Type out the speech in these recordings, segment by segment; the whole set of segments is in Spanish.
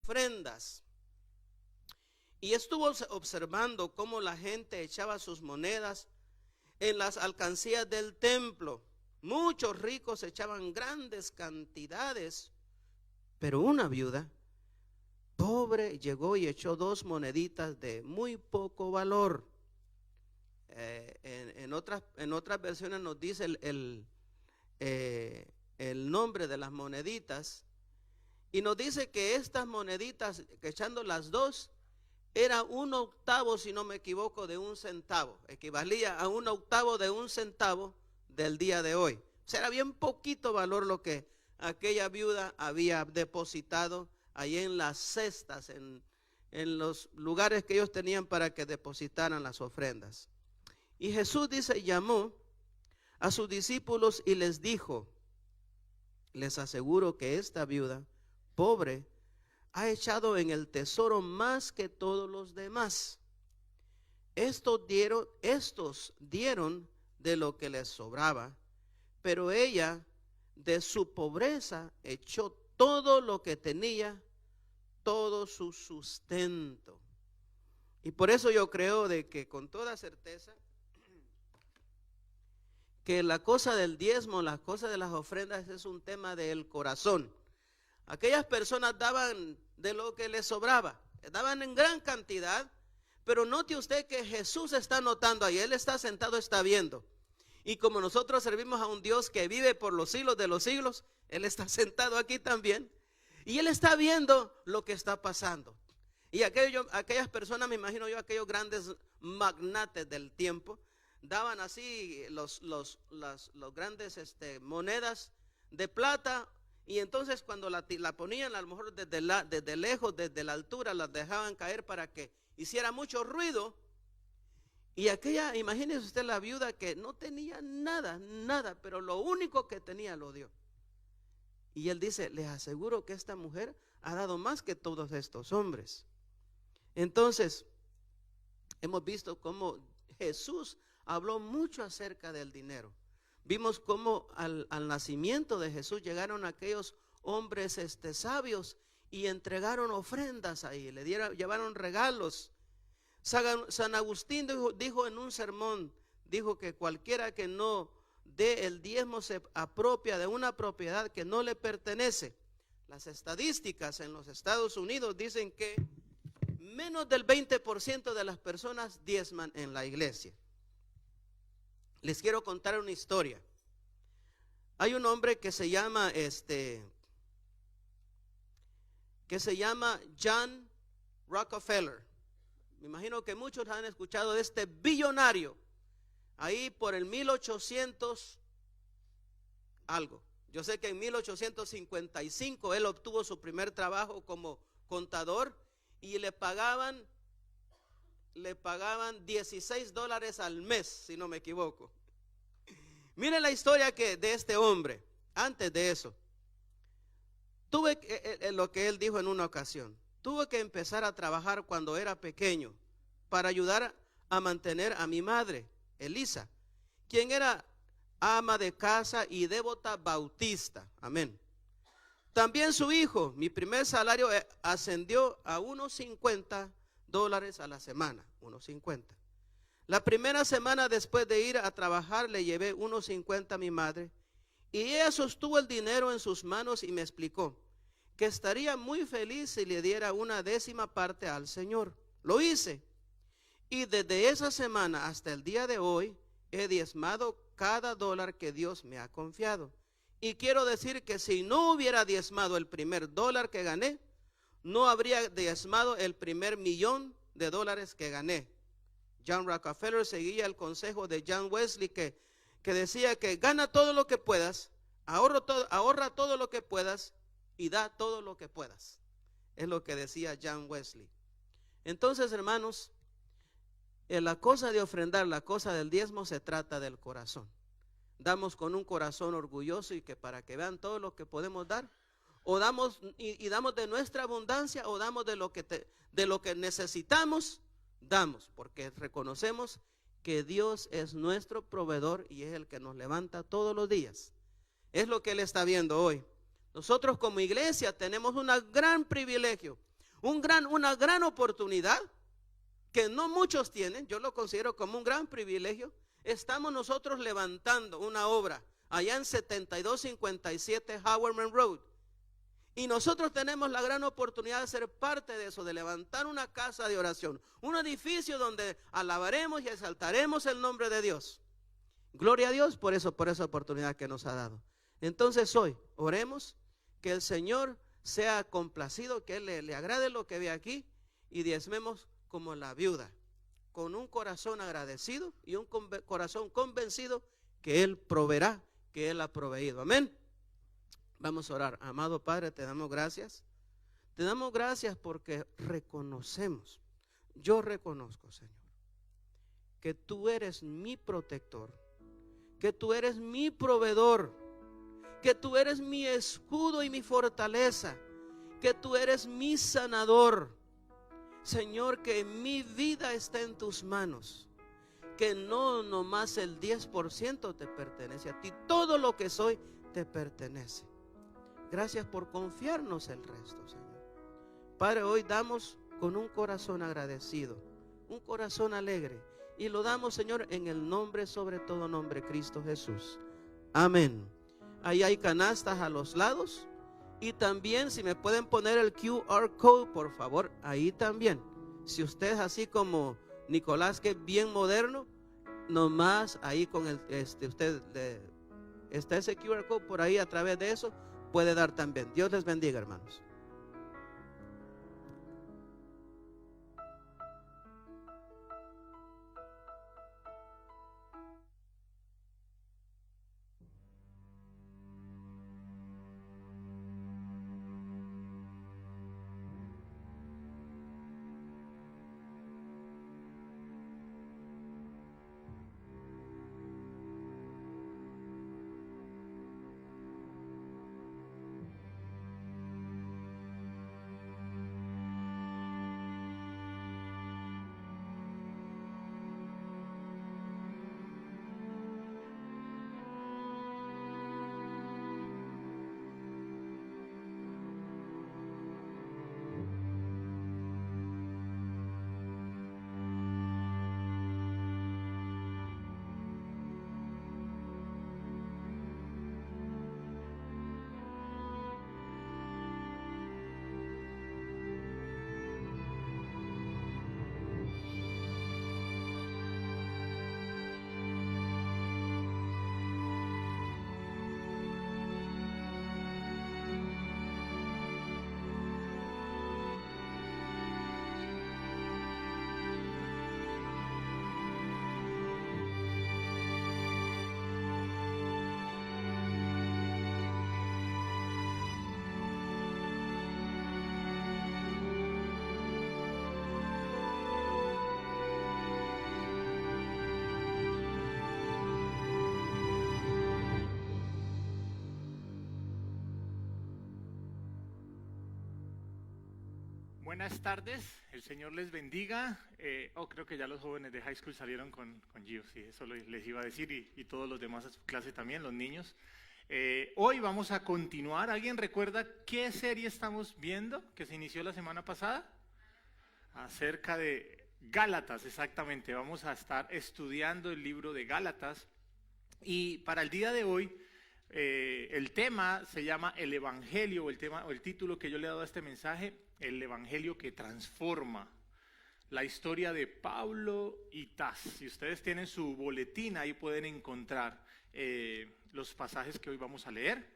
ofrendas. Y estuvo observando cómo la gente echaba sus monedas en las alcancías del templo. Muchos ricos echaban grandes cantidades, pero una viuda pobre llegó y echó 2 moneditas de muy poco valor. En otras versiones nos dice el nombre de las moneditas, y nos dice que estas moneditas, que echando las 2, era 1/8, si no me equivoco, de 1 centavo. Equivalía a 1/8 de 1 centavo del día de hoy. O sea, era bien poquito valor lo que aquella viuda había depositado ahí en las cestas, en los lugares que ellos tenían para que depositaran las ofrendas. Y Jesús dice, llamó a sus discípulos y les dijo, les aseguro que esta viuda pobre ha echado en el tesoro más que todos los demás. Estos dieron de lo que les sobraba, pero ella de su pobreza echó todo lo que tenía, todo su sustento. Y por eso yo creo de que con toda certeza que la cosa del diezmo, la cosa de las ofrendas es un tema del corazón. Aquellas personas daban de lo que les sobraba, daban en gran cantidad, pero note usted que Jesús está notando ahí, Él está sentado, está viendo. Y como nosotros servimos a un Dios que vive por los siglos de los siglos, Él está sentado aquí también. Y Él está viendo lo que está pasando. Y aquellas personas, me imagino yo, aquellos grandes magnates del tiempo, daban así los grandes monedas de plata. Y entonces cuando la ponían, a lo mejor desde lejos, desde la altura, las dejaban caer para que hiciera mucho ruido. Y imagínese usted la viuda que no tenía nada, pero lo único que tenía lo dio. Y él dice, les aseguro que esta mujer ha dado más que todos estos hombres. Entonces, hemos visto cómo Jesús habló mucho acerca del dinero. Vimos cómo al nacimiento de Jesús llegaron aquellos hombres sabios y entregaron ofrendas ahí, llevaron regalos. San Agustín dijo en un sermón, dijo que cualquiera que no dé el diezmo se apropia de una propiedad que no le pertenece. Las estadísticas en los Estados Unidos dicen que menos del 20% de las personas diezman en la iglesia. Les quiero contar una historia. Hay un hombre que se llama John Rockefeller. Me imagino que muchos han escuchado de este billonario. Ahí por el 1800 algo. Yo sé que en 1855 él obtuvo su primer trabajo como contador y le pagaban $16 al mes, si no me equivoco. Miren la historia de este hombre. Antes de eso, lo que él dijo en una ocasión. Tuve que empezar a trabajar cuando era pequeño para ayudar a mantener a mi madre, Elisa, quien era ama de casa y devota bautista. Amén. También su hijo, mi primer salario ascendió a unos $50 a la semana, unos 50. La primera semana después de ir a trabajar le llevé unos 50 a mi madre y ella sostuvo el dinero en sus manos y me explicó que estaría muy feliz si le diera una 10ª parte al Señor. Lo hice y desde esa semana hasta el día de hoy he diezmado cada dólar que Dios me ha confiado. Y quiero decir que si no hubiera diezmado el primer dólar que gané, no habría diezmado el primer $1,000,000 que gané. John Rockefeller seguía el consejo de John Wesley que decía que gana todo lo que puedas, ahorra todo lo que puedas y da todo lo que puedas. Es lo que decía John Wesley. Entonces, hermanos, en la cosa de ofrendar, la cosa del diezmo se trata del corazón. Damos con un corazón orgulloso y que para que vean todo lo que podemos dar, o damos y damos de nuestra abundancia o damos de lo que necesitamos, damos, porque reconocemos que Dios es nuestro proveedor y es el que nos levanta todos los días. Es lo que Él está viendo hoy. Nosotros como iglesia tenemos un gran privilegio una gran oportunidad que no muchos tienen. Yo lo considero como un gran privilegio. Estamos nosotros levantando una obra allá en 7257 Howerman Road. Y nosotros tenemos la gran oportunidad de ser parte de eso, de levantar una casa de oración, un edificio donde alabaremos y exaltaremos el nombre de Dios. Gloria a Dios por esa oportunidad que nos ha dado. Entonces hoy oremos que el Señor sea complacido, que Él le agrade lo que ve aquí, y diezmemos como la viuda, con un corazón agradecido y un corazón convencido que Él proveerá, que Él ha proveído. Amén. Vamos a orar. Amado Padre, te damos gracias. Te damos gracias porque reconocemos, yo reconozco, Señor, que tú eres mi protector, que tú eres mi proveedor, que tú eres mi escudo y mi fortaleza, que tú eres mi sanador. Señor, que mi vida está en tus manos, que no nomás el 10% te pertenece a ti, todo lo que soy te pertenece. Gracias por confiarnos el resto, Señor. Padre, hoy damos con un corazón agradecido, un corazón alegre, y lo damos, Señor, en el nombre, sobre todo nombre, Cristo Jesús. Amén. Ahí hay canastas a los lados, y también si me pueden poner el QR code, por favor, ahí también. Si usted es así como Nicolás, que es bien moderno, nomás ahí con está ese QR code por ahí, a través de eso puede dar también. Dios les bendiga, hermanos. Buenas tardes, el Señor les bendiga. Creo que ya los jóvenes de high school salieron con Gio, sí, eso les iba a decir, y todos los demás a su clase también, los niños. Hoy vamos a continuar. ¿Alguien recuerda qué serie estamos viendo que se inició la semana pasada? Acerca de Gálatas, exactamente. Vamos a estar estudiando el libro de Gálatas, y para el día de hoy el tema se llama el Evangelio, o el título que yo le he dado a este mensaje, el Evangelio que transforma. La historia de Pablo y Tas. Si ustedes tienen su boletín, ahí pueden encontrar los pasajes que hoy vamos a leer.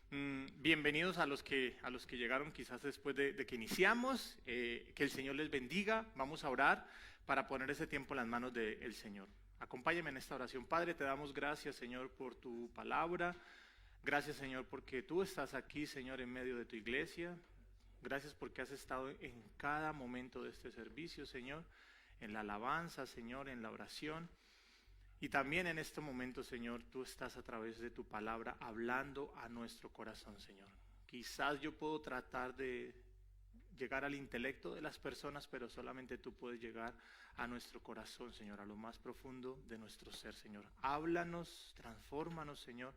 Bienvenidos a los que llegaron quizás después de que iniciamos. Que el Señor les bendiga. Vamos a orar para poner ese tiempo en las manos del Señor. Acompáñenme en esta oración. Padre, te damos gracias, Señor, por tu palabra. Gracias, Señor, porque tú estás aquí, Señor, en medio de tu iglesia. Gracias porque has estado en cada momento de este servicio, Señor, en la alabanza, Señor, en la oración. Y también en este momento, Señor, tú estás a través de tu palabra hablando a nuestro corazón, Señor. Quizás yo puedo tratar de llegar al intelecto de las personas, pero solamente tú puedes llegar a nuestro corazón, Señor, a lo más profundo de nuestro ser, Señor. Háblanos, transfórmanos, Señor,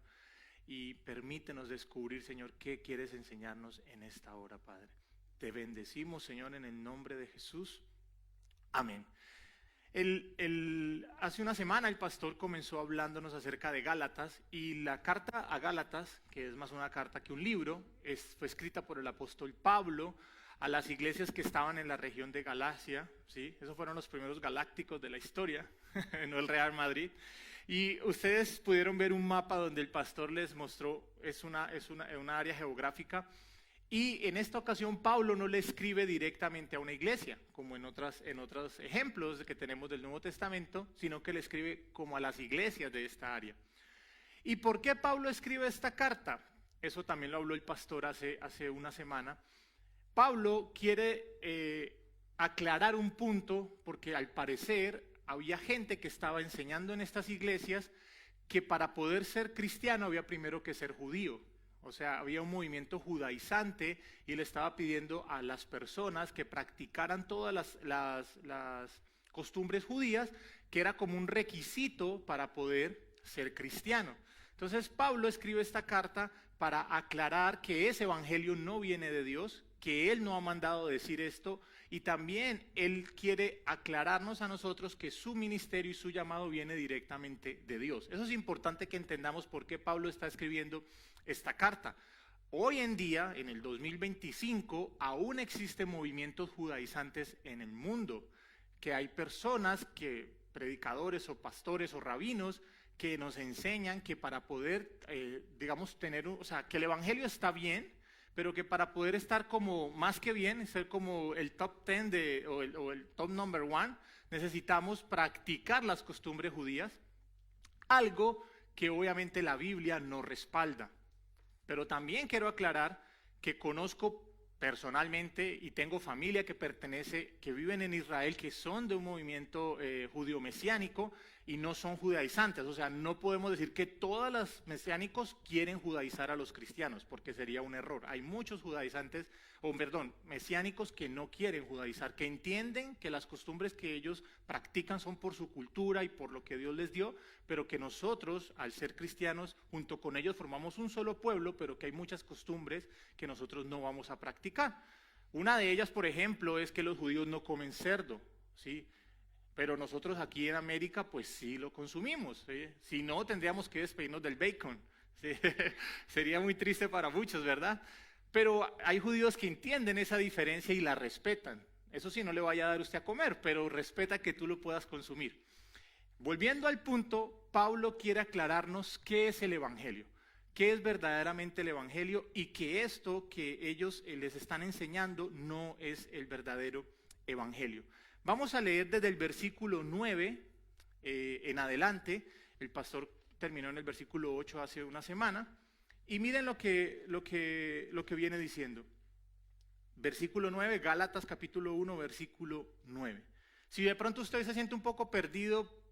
y permítenos descubrir, Señor, qué quieres enseñarnos en esta hora, Padre. Te bendecimos, Señor, en el nombre de Jesús. Amén. Hace una semana el pastor comenzó hablándonos acerca de Gálatas, y la carta a Gálatas, que es más una carta que un libro, fue escrita por el apóstol Pablo a las iglesias que estaban en la región de Galacia, ¿sí? Esos fueron los primeros galácticos de la historia, no el Real Madrid. Y ustedes pudieron ver un mapa donde el pastor les mostró, es una área geográfica. Y en esta ocasión Pablo no le escribe directamente a una iglesia, como en otros ejemplos que tenemos del Nuevo Testamento, sino que le escribe como a las iglesias de esta área. ¿Y por qué Pablo escribe esta carta? Eso también lo habló el pastor hace una semana. Pablo quiere aclarar un punto, porque al parecer había gente que estaba enseñando en estas iglesias que para poder ser cristiano había primero que ser judío. O sea, había un movimiento judaizante y le estaba pidiendo a las personas que practicaran todas las costumbres judías, que era como un requisito para poder ser cristiano. Entonces Pablo escribe esta carta para aclarar que ese evangelio no viene de Dios, que él no ha mandado decir esto, y también él quiere aclararnos a nosotros que su ministerio y su llamado viene directamente de Dios. Eso es importante que entendamos por qué Pablo está escribiendo esta carta. Hoy en día, en el 2025, aún existen movimientos judaizantes en el mundo, que hay personas predicadores o pastores o rabinos, que nos enseñan que para poder, que el evangelio está bien, pero que para poder estar como más que bien, ser como el top 10 o el top number 1, necesitamos practicar las costumbres judías, algo que obviamente la Biblia no respalda. Pero también quiero aclarar que conozco personalmente y tengo familia que viven en Israel, que son de un movimiento judío mesiánico y no son judaizantes. O sea, no podemos decir que todos los mesiánicos quieren judaizar a los cristianos, porque sería un error. Hay muchos mesiánicos que no quieren judaizar, que entienden que las costumbres que ellos practican son por su cultura y por lo que Dios les dio, pero que nosotros, al ser cristianos, junto con ellos formamos un solo pueblo, pero que hay muchas costumbres que nosotros no vamos a practicar. Una de ellas, por ejemplo, es que los judíos no comen cerdo, ¿sí? Pero nosotros aquí en América, pues sí lo consumimos, ¿sí? Si no, tendríamos que despedirnos del bacon, ¿sí? Sería muy triste para muchos, ¿verdad? Pero hay judíos que entienden esa diferencia y la respetan. Eso sí, no le vaya a dar usted a comer, pero respeta que tú lo puedas consumir. Volviendo al punto, Pablo quiere aclararnos qué es el evangelio, qué es verdaderamente el evangelio, y que esto que ellos les están enseñando no es el verdadero evangelio. Vamos a leer desde el versículo 9 en adelante. El pastor terminó en el versículo 8 hace una semana. Y miren lo que viene diciendo. Versículo 9, Gálatas capítulo 1, versículo 9. Si de pronto usted se siente un poco perdido,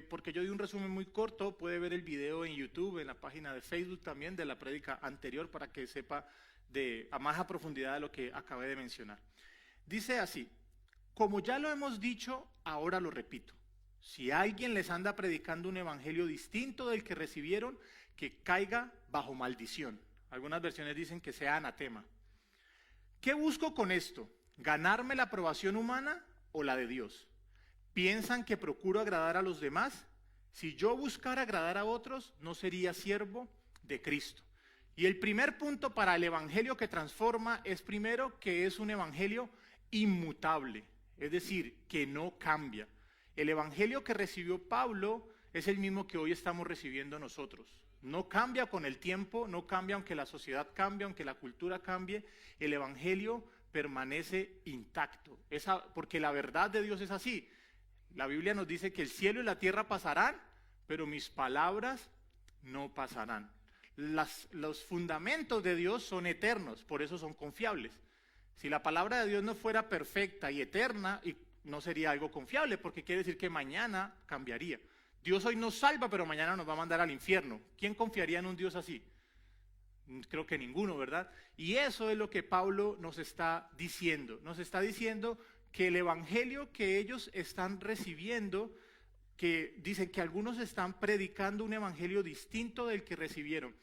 porque yo di un resumen muy corto, puede ver el video en YouTube, en la página de Facebook también de la prédica anterior, para que sepa a más a profundidad de lo que acabé de mencionar. Dice así: como ya lo hemos dicho, ahora lo repito. Si alguien les anda predicando un evangelio distinto del que recibieron, que caiga bajo maldición. Algunas versiones dicen que sea anatema. ¿Qué busco con esto? ¿Ganarme la aprobación humana o la de Dios? ¿Piensan que procuro agradar a los demás? Si yo buscara agradar a otros, no sería siervo de Cristo. Y el primer punto para el evangelio que transforma es primero que es un evangelio inmutable, es decir, que no cambia. El evangelio que recibió Pablo es el mismo que hoy estamos recibiendo nosotros. No cambia con el tiempo, no cambia aunque la sociedad cambie, aunque la cultura cambie. El evangelio permanece intacto, porque la verdad de Dios es así. La Biblia nos dice que el cielo y la tierra pasarán, pero mis palabras no pasarán. Los fundamentos de Dios son eternos, por eso son confiables. Si la palabra de Dios no fuera perfecta y eterna, no sería algo confiable, porque quiere decir que mañana cambiaría. Dios hoy nos salva, pero mañana nos va a mandar al infierno. ¿Quién confiaría en un Dios así? Creo que ninguno, ¿verdad? Y eso es lo que Pablo nos está diciendo. Nos está diciendo que el evangelio que ellos están recibiendo, que dicen que algunos están predicando un evangelio distinto del que recibieron.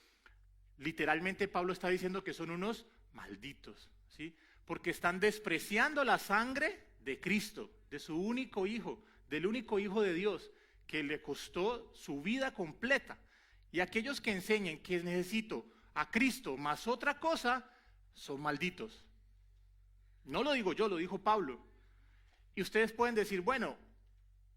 Literalmente Pablo está diciendo que son unos malditos, ¿sí? porque están despreciando la sangre de Cristo, de su único Hijo, del único Hijo de Dios, que le costó su vida completa. Y aquellos que enseñen que necesito a Cristo más otra cosa, son malditos. No lo digo yo, lo dijo Pablo. Y ustedes pueden decir, bueno,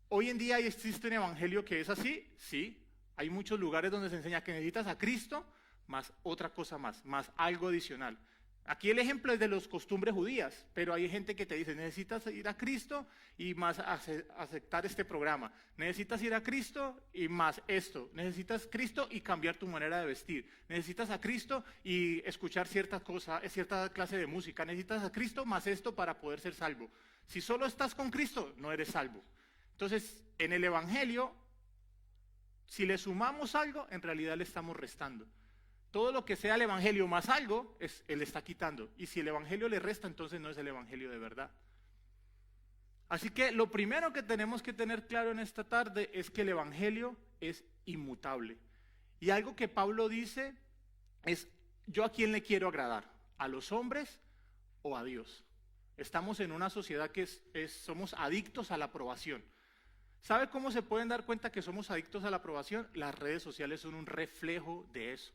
hoy en día existe un evangelio que es así, sí. Hay muchos lugares donde se enseña que necesitas a Cristo más otra cosa más algo adicional. Aquí el ejemplo es de las costumbres judías, pero hay gente que te dice, necesitas ir a Cristo y más aceptar este programa. Necesitas ir a Cristo y más esto. Necesitas Cristo y cambiar tu manera de vestir. Necesitas a Cristo y escuchar cierta clase de música. Necesitas a Cristo más esto para poder ser salvo. Si solo estás con Cristo, no eres salvo. Entonces, en el evangelio, si le sumamos algo, en realidad le estamos restando. Todo lo que sea el evangelio más algo, él está quitando. Y si el evangelio le resta, entonces no es el evangelio de verdad. Así que lo primero que tenemos que tener claro en esta tarde es que el evangelio es inmutable. Y algo que Pablo dice es, ¿yo a quién le quiero agradar? ¿A los hombres o a Dios? Estamos en una sociedad que somos adictos a la aprobación. ¿Sabe cómo se pueden dar cuenta que somos adictos a la aprobación? Las redes sociales son un reflejo de eso.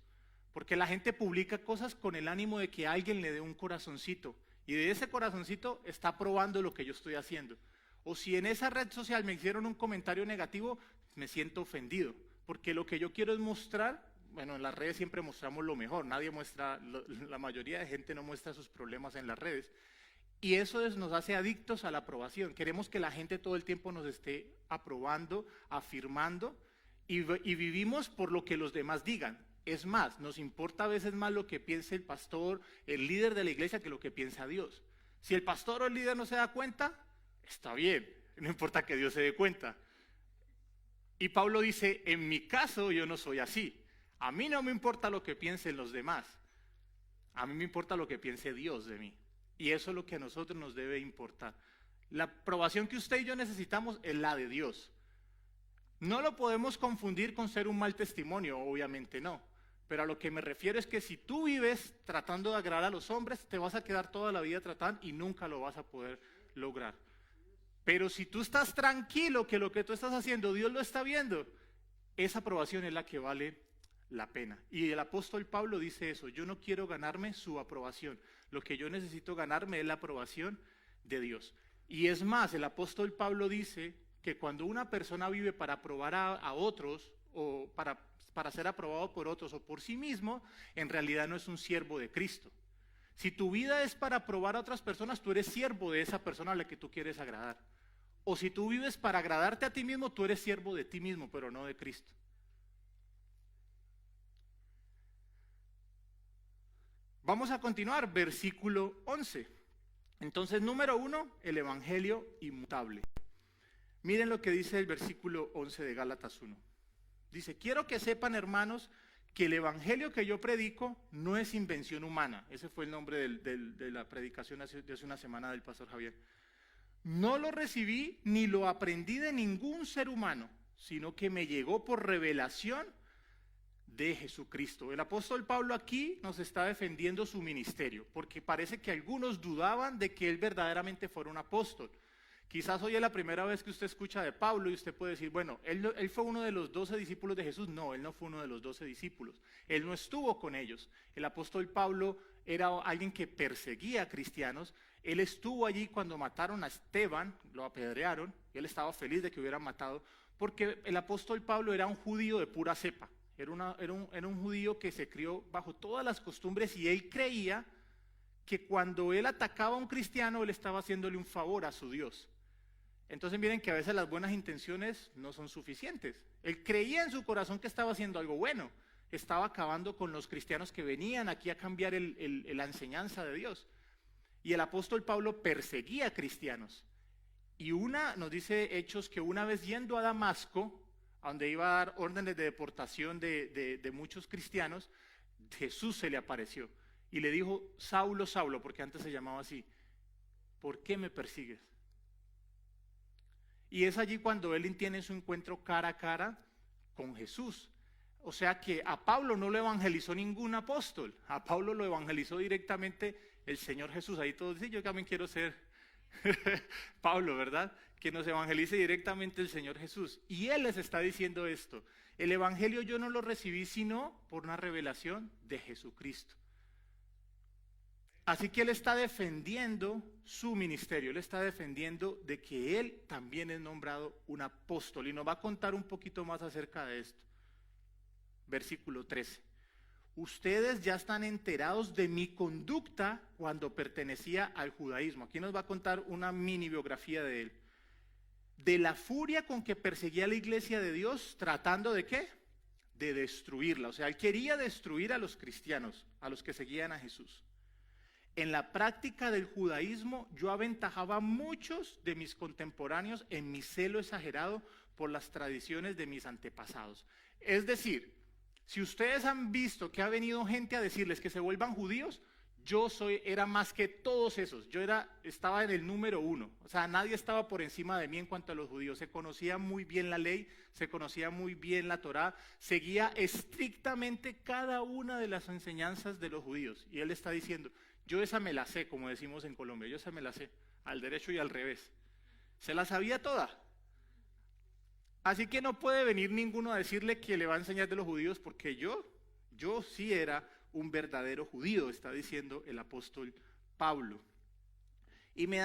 Porque la gente publica cosas con el ánimo de que alguien le dé un corazoncito. Y de ese corazoncito está aprobando lo que yo estoy haciendo. O si en esa red social me hicieron un comentario negativo, me siento ofendido. Porque lo que yo quiero es mostrar, bueno, en las redes siempre mostramos lo mejor. Nadie muestra, la mayoría de gente no muestra sus problemas en las redes. Y eso nos hace adictos a la aprobación. Queremos que la gente todo el tiempo nos esté aprobando, afirmando. Y vivimos por lo que los demás digan. Es más, nos importa a veces más lo que piense el pastor, el líder de la iglesia, que lo que piensa Dios. Si el pastor o el líder no se da cuenta, está bien, no importa que Dios se dé cuenta. Y Pablo dice, en mi caso yo no soy así. A mí no me importa lo que piensen los demás. A mí me importa lo que piense Dios de mí. Y eso es lo que a nosotros nos debe importar. La aprobación que usted y yo necesitamos es la de Dios. No lo podemos confundir con ser un mal testimonio, obviamente no. Pero a lo que me refiero es que si tú vives tratando de agradar a los hombres, te vas a quedar toda la vida tratando y nunca lo vas a poder lograr. Pero si tú estás tranquilo que lo que tú estás haciendo, Dios lo está viendo, esa aprobación es la que vale la pena. Y el apóstol Pablo dice eso, yo no quiero ganarme su aprobación. Lo que yo necesito ganarme es la aprobación de Dios. Y es más, el apóstol Pablo dice que cuando una persona vive para aprobar a otros o para ser aprobado por otros o por sí mismo, en realidad no es un siervo de Cristo. Si tu vida es para aprobar a otras personas, tú eres siervo de esa persona a la que tú quieres agradar. O si tú vives para agradarte a ti mismo, tú eres siervo de ti mismo, pero no de Cristo. Vamos a continuar, versículo 11. Entonces, número 1, el evangelio inmutable. Miren lo que dice el versículo 11 de Gálatas 1. Dice, quiero que sepan, hermanos, que el evangelio que yo predico no es invención humana. Ese fue el nombre de la predicación de hace una semana del pastor Javier. No lo recibí ni lo aprendí de ningún ser humano, sino que me llegó por revelación de Jesucristo. El apóstol Pablo aquí nos está defendiendo su ministerio, porque parece que algunos dudaban de que él verdaderamente fuera un apóstol. Quizás hoy es la primera vez que usted escucha de Pablo y usted puede decir, bueno, él fue uno de los 12 discípulos de Jesús. No, él no fue uno de los 12 discípulos. Él no estuvo con ellos. El apóstol Pablo era alguien que perseguía a cristianos. Él estuvo allí cuando mataron a Esteban, lo apedrearon, y él estaba feliz de que hubieran matado, porque el apóstol Pablo era un judío de pura cepa. Era un judío que se crió bajo todas las costumbres y él creía que cuando él atacaba a un cristiano, él estaba haciéndole un favor a su Dios. Entonces miren que a veces las buenas intenciones no son suficientes. Él creía en su corazón que estaba haciendo algo bueno. Estaba acabando con los cristianos que venían aquí a cambiar la enseñanza de Dios. Y el apóstol Pablo perseguía a cristianos. Y nos dice Hechos que una vez yendo a Damasco, a donde iba a dar órdenes de deportación de muchos cristianos, Jesús se le apareció y le dijo, Saulo, Saulo, porque antes se llamaba así, ¿por qué me persigues? Y es allí cuando él tiene su encuentro cara a cara con Jesús. O sea que a Pablo no lo evangelizó ningún apóstol, a Pablo lo evangelizó directamente el Señor Jesús. Ahí todos dicen, yo también quiero ser Pablo, ¿verdad? Que nos evangelice directamente el Señor Jesús. Y Él les está diciendo esto: el Evangelio yo no lo recibí sino por una revelación de Jesucristo. Así que Él está defendiendo su ministerio, Él está defendiendo de que Él también es nombrado un apóstol. Y nos va a contar un poquito más acerca de esto. Versículo 13. Ustedes ya están enterados de mi conducta cuando pertenecía al judaísmo. Aquí nos va a contar una mini biografía de él. De la furia con que perseguía a la iglesia de Dios, tratando ¿de qué? De destruirla. O sea, él quería destruir a los cristianos, a los que seguían a Jesús. En la práctica del judaísmo, yo aventajaba a muchos de mis contemporáneos en mi celo exagerado por las tradiciones de mis antepasados. Es decir, si ustedes han visto que ha venido gente a decirles que se vuelvan judíos, era más que todos esos. Estaba en el número 1. O sea, nadie estaba por encima de mí en cuanto a los judíos. Se conocía muy bien la ley, se conocía muy bien la Torá, seguía estrictamente cada una de las enseñanzas de los judíos. Y él está diciendo, yo esa me la sé, como decimos en Colombia, yo esa me la sé, al derecho y al revés. Se la sabía toda. Así que no puede venir ninguno a decirle que le va a enseñar de los judíos, porque yo sí era un verdadero judío, está diciendo el apóstol Pablo. Y me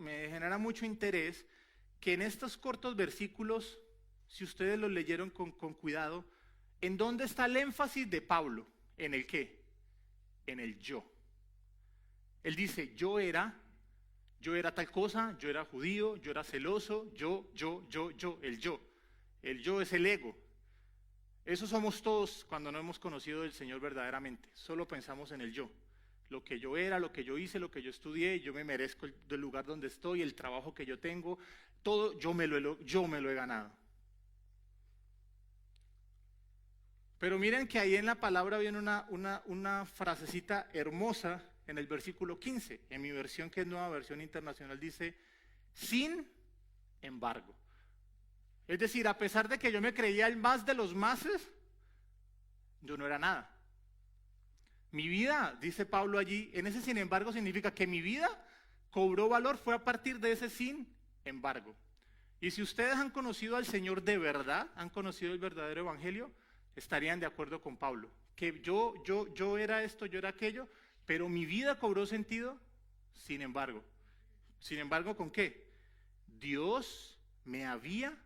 genera mucho interés que en estos cortos versículos, si ustedes los leyeron con cuidado, ¿en dónde está el énfasis de Pablo? ¿En el qué? En el yo. Él dice, yo era tal cosa, yo era judío, yo era celoso, yo, el yo. El yo es el ego. Eso somos todos cuando no hemos conocido al Señor verdaderamente. Solo pensamos en el yo. Lo que yo era, lo que yo hice, lo que yo estudié, yo me merezco el lugar donde estoy, el trabajo que yo tengo, todo yo me lo he ganado. Pero miren que ahí en la palabra viene una frasecita hermosa en el versículo 15. En mi versión, que es Nueva Versión Internacional, dice, sin embargo. Es decir, a pesar de que yo me creía el más de los máses, yo no era nada. Mi vida, dice Pablo allí, en ese sin embargo significa que mi vida cobró valor, fue a partir de ese sin embargo. Y si ustedes han conocido al Señor de verdad, han conocido el verdadero evangelio, estarían de acuerdo con Pablo. Que yo era esto, yo era aquello, pero mi vida cobró sentido, sin embargo. Sin embargo, ¿con qué? Dios me había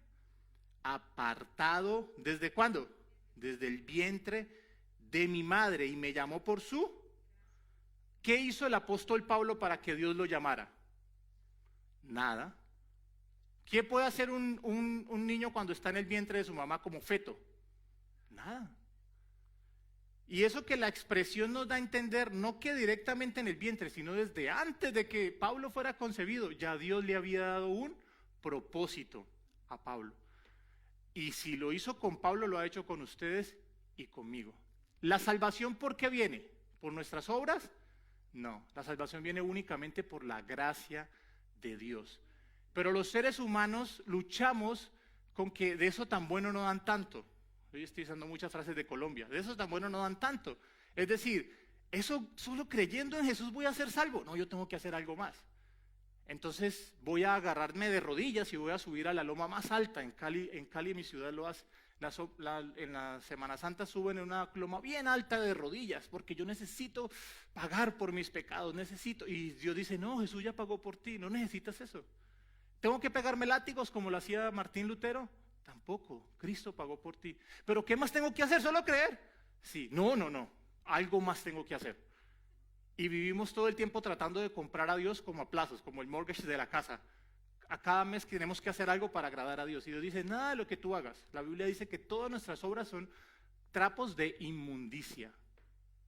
apartado, ¿desde cuándo? Desde el vientre de mi madre y me llamó por su. ¿Qué hizo el apóstol Pablo para que Dios lo llamara? Nada. ¿Qué puede hacer un niño cuando está en el vientre de su mamá como feto? Nada. Y eso que la expresión nos da a entender, no que directamente en el vientre, sino desde antes de que Pablo fuera concebido, ya Dios le había dado un propósito a Pablo. Y si lo hizo con Pablo, lo ha hecho con ustedes y conmigo. ¿La salvación por qué viene? ¿Por nuestras obras? No, la salvación viene únicamente por la gracia de Dios. Pero los seres humanos luchamos con que de eso tan bueno no dan tanto. Hoy estoy usando muchas frases de Colombia. De eso tan bueno no dan tanto. Es decir, eso solo creyendo en Jesús voy a ser salvo. No, yo tengo que hacer algo más. Entonces voy a agarrarme de rodillas y voy a subir a la loma más alta. En Cali, mi ciudad, lo hace. En la Semana Santa suben en una loma bien alta de rodillas, porque yo necesito pagar por mis pecados, y Dios dice, no, Jesús ya pagó por ti, no necesitas eso. ¿Tengo que pegarme látigos como lo hacía Martín Lutero? Tampoco, Cristo pagó por ti. ¿Pero qué más tengo que hacer? ¿Solo creer? Sí, no, algo más tengo que hacer. Y vivimos todo el tiempo tratando de comprar a Dios como a plazos, como el mortgage de la casa. A cada mes tenemos que hacer algo para agradar a Dios. Y Dios dice, nada de lo que tú hagas. La Biblia dice que todas nuestras obras son trapos de inmundicia.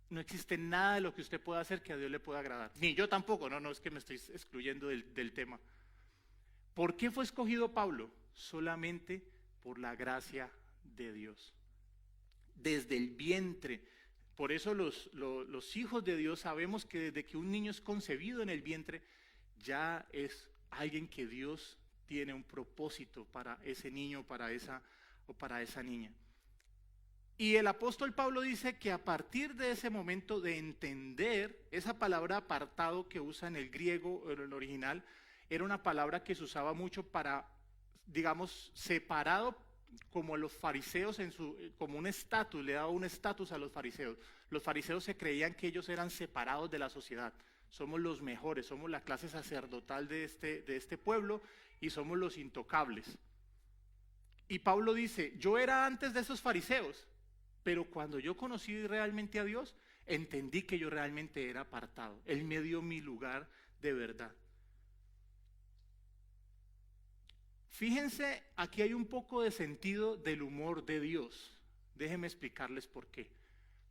No existe nada de lo que usted pueda hacer que a Dios le pueda agradar. Ni yo tampoco, no es que me estoy excluyendo del tema. ¿Por qué fue escogido Pablo? Solamente por la gracia de Dios. Desde el vientre. Por eso los hijos de Dios sabemos que desde que un niño es concebido en el vientre, ya es alguien que Dios tiene un propósito para ese niño, para esa niña. Y el apóstol Pablo dice que a partir de ese momento de entender esa palabra apartado que usa en el griego, en el original, era una palabra que se usaba mucho para, digamos, separado como los fariseos, como un estatus, le daba un estatus a los fariseos. Los fariseos se creían que ellos eran separados de la sociedad. Somos los mejores, somos la clase sacerdotal de este pueblo y somos los intocables. Y Pablo dice, yo era antes de esos fariseos, pero cuando yo conocí realmente a Dios, entendí que yo realmente era apartado. Él me dio mi lugar de verdad. Fíjense, aquí hay un poco de sentido del humor de Dios. Déjenme explicarles por qué.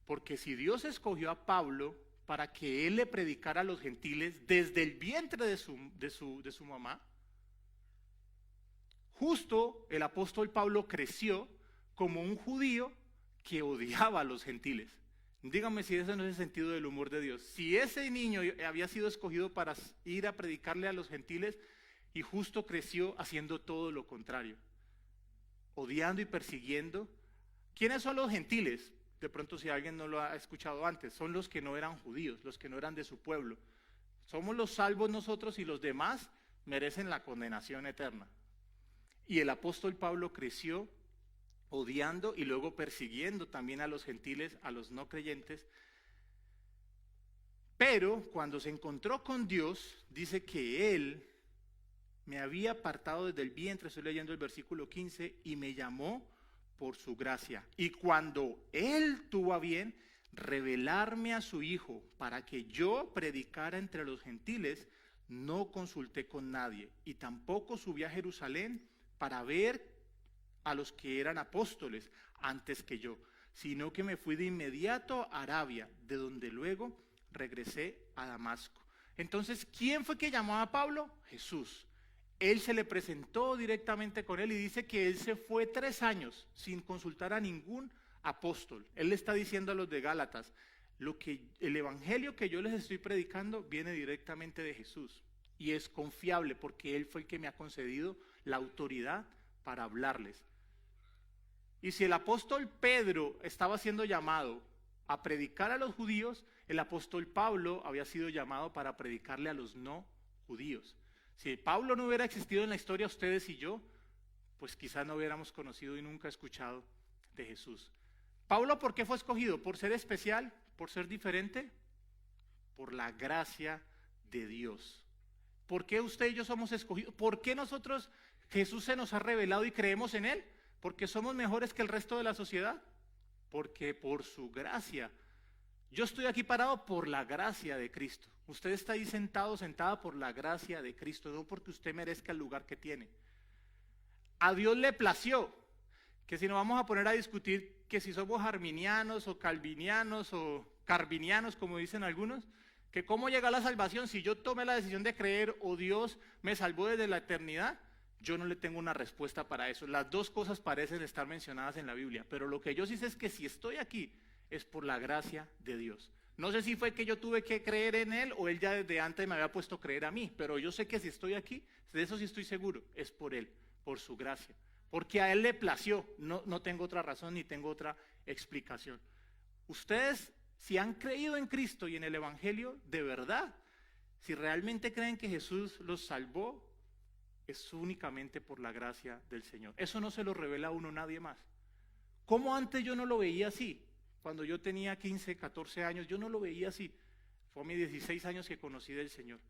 Porque si Dios escogió a Pablo para que él le predicara a los gentiles desde el vientre de su mamá, justo el apóstol Pablo creció como un judío que odiaba a los gentiles. Díganme si ese no es el sentido del humor de Dios. Si ese niño había sido escogido para ir a predicarle a los gentiles y justo creció haciendo todo lo contrario, odiando y persiguiendo. ¿Quiénes son los gentiles? De pronto si alguien no lo ha escuchado antes, son los que no eran judíos, los que no eran de su pueblo. Somos los salvos nosotros y los demás merecen la condenación eterna. Y el apóstol Pablo creció odiando y luego persiguiendo también a los gentiles, a los no creyentes. Pero cuando se encontró con Dios, dice que Él me había apartado desde el vientre, estoy leyendo el versículo 15, y me llamó por su gracia. Y cuando Él tuvo a bien revelarme a su Hijo para que yo predicara entre los gentiles, no consulté con nadie y tampoco subí a Jerusalén para ver a los que eran apóstoles antes que yo, sino que me fui de inmediato a Arabia, de donde luego regresé a Damasco. Entonces, ¿quién fue que llamó a Pablo? Jesús. Él se le presentó directamente con él y dice que él se fue 3 años sin consultar a ningún apóstol. Él le está diciendo a los de Gálatas, el evangelio que yo les estoy predicando viene directamente de Jesús y es confiable porque Él fue el que me ha concedido la autoridad para hablarles. Y si el apóstol Pedro estaba siendo llamado a predicar a los judíos, el apóstol Pablo había sido llamado para predicarle a los no judíos. Si Pablo no hubiera existido en la historia, ustedes y yo, pues quizás no hubiéramos conocido y nunca escuchado de Jesús. Pablo, ¿por qué fue escogido? ¿Por ser especial? ¿Por ser diferente? Por la gracia de Dios. ¿Por qué usted y yo somos escogidos? ¿Por qué nosotros, Jesús se nos ha revelado y creemos en Él? ¿Porque somos mejores que el resto de la sociedad? Porque por su gracia. Yo estoy aquí parado por la gracia de Cristo. Usted está ahí sentado, sentada por la gracia de Cristo, no porque usted merezca el lugar que tiene. A Dios le plació que si nos vamos a poner a discutir que si somos arminianos o calvinianos o carvinianos, como dicen algunos, que cómo llega a la salvación si yo tomé la decisión de creer o Dios me salvó desde la eternidad, yo no le tengo una respuesta para eso. Las dos cosas parecen estar mencionadas en la Biblia, pero lo que yo sí sé es que si estoy aquí es por la gracia de Dios. No sé si fue que yo tuve que creer en Él o Él ya desde antes me había puesto a creer a mí, pero yo sé que si estoy aquí, de eso sí estoy seguro, es por Él, por su gracia. Porque a Él le plació, no tengo otra razón ni tengo otra explicación. Ustedes, si han creído en Cristo y en el Evangelio, de verdad, si realmente creen que Jesús los salvó, es únicamente por la gracia del Señor. Eso no se lo revela a uno nadie más. ¿Cómo antes yo no lo veía así? Cuando yo tenía 15, 14 años, yo no lo veía así. Fue a mis 16 años que conocí del Señor.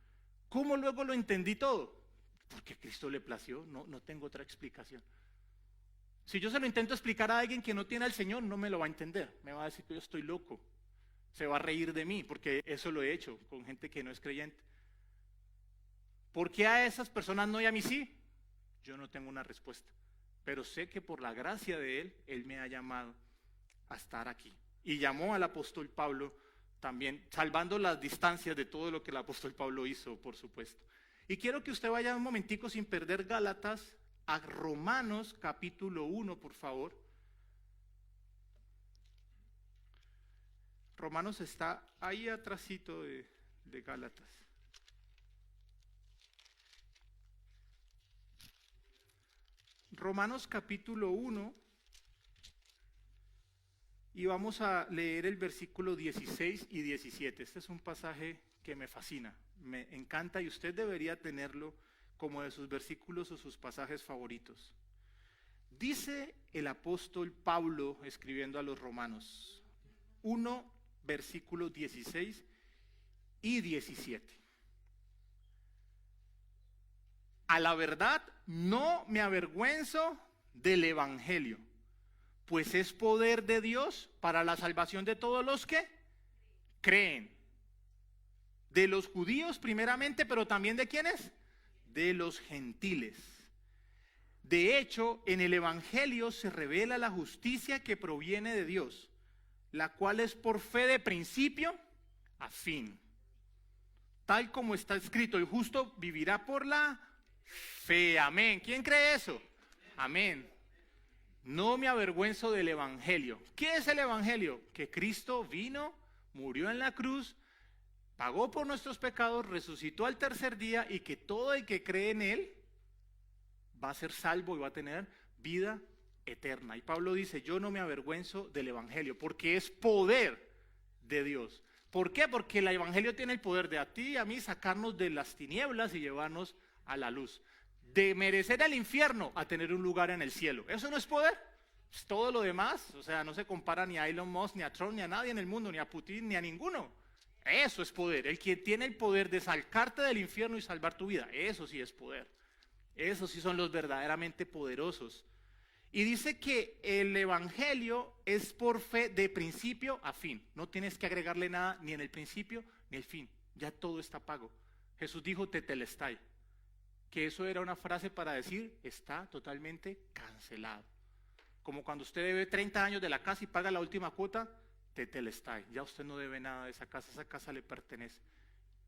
¿Cómo luego lo entendí todo? Porque Cristo le plació, no tengo otra explicación. Si yo se lo intento explicar a alguien que no tiene al Señor, no me lo va a entender. Me va a decir que yo estoy loco. Se va a reír de mí, porque eso lo he hecho con gente que no es creyente. ¿Por qué a esas personas no y a mí sí? Yo no tengo una respuesta. Pero sé que por la gracia de Él, Él me ha llamado a estar aquí. Y llamó al apóstol Pablo también, salvando las distancias de todo lo que el apóstol Pablo hizo, por supuesto. Y quiero que usted vaya un momentico sin perder Gálatas a Romanos capítulo 1, por favor. Romanos está ahí atrásito de Gálatas. Romanos capítulo 1. Y vamos a leer el versículo 16 y 17. Este es un pasaje que me fascina, me encanta y usted debería tenerlo como de sus versículos o sus pasajes favoritos. Dice el apóstol Pablo escribiendo a los Romanos 1, versículos 16 y 17. A la verdad no me avergüenzo del evangelio, pues es poder de Dios para la salvación de todos los que creen. De los judíos primeramente, pero también ¿de quiénes? De los gentiles. De hecho, en el evangelio se revela la justicia que proviene de Dios, la cual es por fe de principio a fin. Tal como está escrito, el justo vivirá por la fe. Amén. ¿Quién cree eso? Amén. No me avergüenzo del evangelio. ¿Qué es el evangelio? Que Cristo vino, murió en la cruz, pagó por nuestros pecados, resucitó al tercer día y que todo el que cree en Él va a ser salvo y va a tener vida eterna. Y Pablo dice, yo no me avergüenzo del evangelio porque es poder de Dios. ¿Por qué? Porque el evangelio tiene el poder de a ti y a mí sacarnos de las tinieblas y llevarnos a la luz. De merecer el infierno a tener un lugar en el cielo. ¿Eso no es poder? Pues todo lo demás, o sea, no se compara ni a Elon Musk, ni a Trump, ni a nadie en el mundo, ni a Putin, ni a ninguno. Eso es poder. El que tiene el poder de sacarte del infierno y salvar tu vida, eso sí es poder. Esos sí son los verdaderamente poderosos. Y dice que el evangelio es por fe de principio a fin. No tienes que agregarle nada ni en el principio ni el fin. Ya todo está pago. Jesús dijo tetelestai, que eso era una frase para decir está totalmente cancelado. Como cuando usted debe 30 años de la casa y paga la última cuota, tetelestai. Ya usted no debe nada de esa casa le pertenece.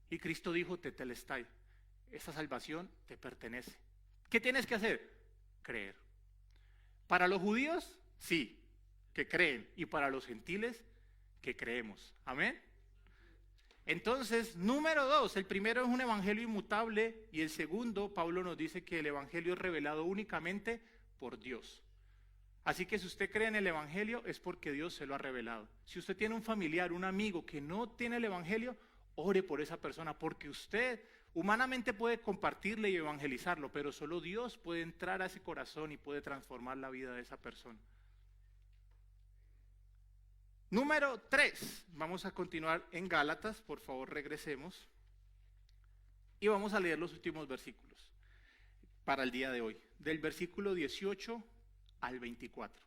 Y Cristo dijo tetelestai, esa salvación te pertenece. ¿Qué tienes que hacer? Creer. Para los judíos, sí, que creen. Y para los gentiles, que creemos. Amén. Entonces, número 2, el primero es un evangelio inmutable y el segundo, Pablo nos dice que el evangelio es revelado únicamente por Dios. Así que si usted cree en el evangelio es porque Dios se lo ha revelado. Si usted tiene un familiar, un amigo que no tiene el evangelio, ore por esa persona porque usted humanamente puede compartirle y evangelizarlo, pero solo Dios puede entrar a ese corazón y puede transformar la vida de esa persona. Número 3, vamos a continuar en Gálatas, por favor regresemos, y vamos a leer los últimos versículos para el día de hoy, del versículo 18 al 24.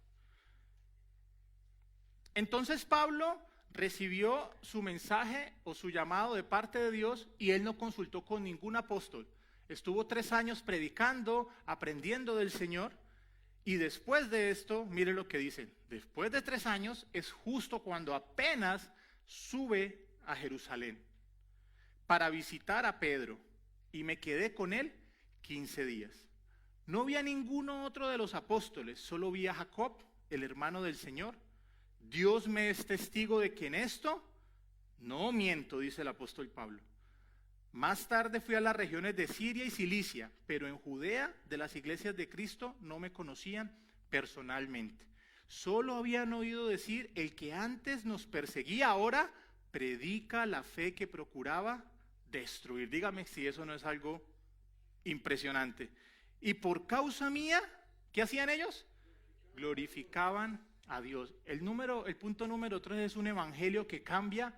Entonces Pablo recibió su mensaje o su llamado de parte de Dios y él no consultó con ningún apóstol. Estuvo 3 años predicando, aprendiendo del Señor. Y después de esto, mire lo que dicen, después de 3 años es justo cuando apenas sube a Jerusalén para visitar a Pedro y me quedé con él 15 días. No vi a ninguno otro de los apóstoles, solo vi a Jacob, el hermano del Señor. Dios me es testigo de que en esto no miento, dice el apóstol Pablo. Más tarde fui a las regiones de Siria y Cilicia, pero en Judea, de las iglesias de Cristo, no me conocían personalmente. Solo habían oído decir, el que antes nos perseguía, ahora predica la fe que procuraba destruir. Dígame si eso no es algo impresionante. Y por causa mía, ¿qué hacían ellos? Glorificaban a Dios. El punto número 3 es un evangelio que cambia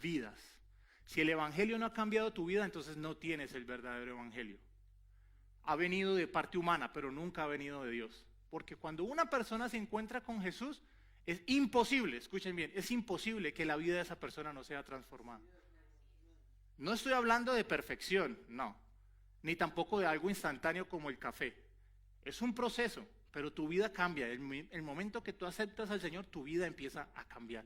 vidas. Si el evangelio no ha cambiado tu vida, entonces no tienes el verdadero evangelio. Ha venido de parte humana, pero nunca ha venido de Dios. Porque cuando una persona se encuentra con Jesús, es imposible, escuchen bien, es imposible que la vida de esa persona no sea transformada. No estoy hablando de perfección, no. Ni tampoco de algo instantáneo como el café. Es un proceso, pero tu vida cambia. El momento que tú aceptas al Señor, tu vida empieza a cambiar.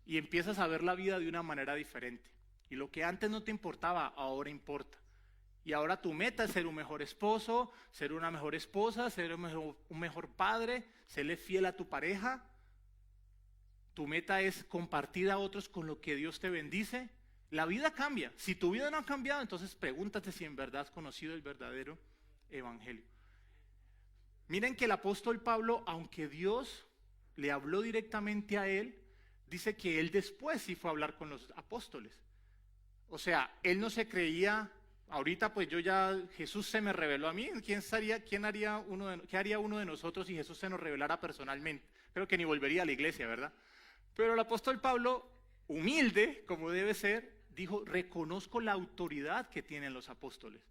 Y empiezas a ver la vida de una manera diferente. Y lo que antes no te importaba, ahora importa. Y ahora tu meta es ser un mejor esposo, ser una mejor esposa, ser un mejor padre, serle fiel a tu pareja. Tu meta es compartir a otros con lo que Dios te bendice. La vida cambia. Si tu vida no ha cambiado, entonces pregúntate si en verdad has conocido el verdadero evangelio. Miren que el apóstol Pablo, aunque Dios le habló directamente a él, dice que él después sí fue a hablar con los apóstoles. O sea, él no se creía, ahorita pues Jesús se me reveló a mí, ¿qué haría uno de nosotros si Jesús se nos revelara personalmente? Creo que ni volvería a la iglesia, ¿verdad? Pero el apóstol Pablo, humilde como debe ser, dijo, reconozco la autoridad que tienen los apóstoles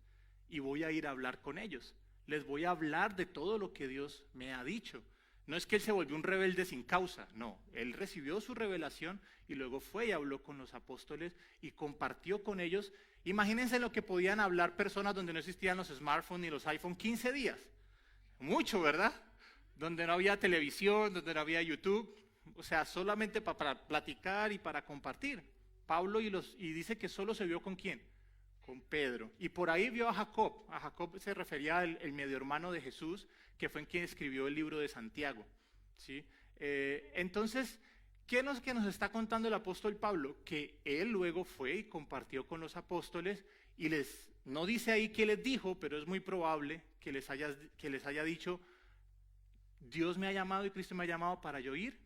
y voy a ir a hablar con ellos. Les voy a hablar de todo lo que Dios me ha dicho. No es que él se volvió un rebelde sin causa, no. Él recibió su revelación y luego fue y habló con los apóstoles y compartió con ellos. Imagínense lo que podían hablar personas donde no existían los smartphones ni los iPhone 15 días. Mucho, ¿verdad? Donde no había televisión, donde no había YouTube. O sea, solamente para platicar y para compartir. Pablo y dice que solo se vio con ¿quién? Con Pedro. Y por ahí vio a Jacob. A Jacob se refería al medio hermano de Jesús, que fue en quien escribió el libro de Santiago. ¿Sí? Entonces, ¿qué es lo que nos está contando el apóstol Pablo? Que él luego fue y compartió con los apóstoles y no dice ahí qué les dijo, pero es muy probable que les haya dicho, Dios me ha llamado y Cristo me ha llamado para yo ir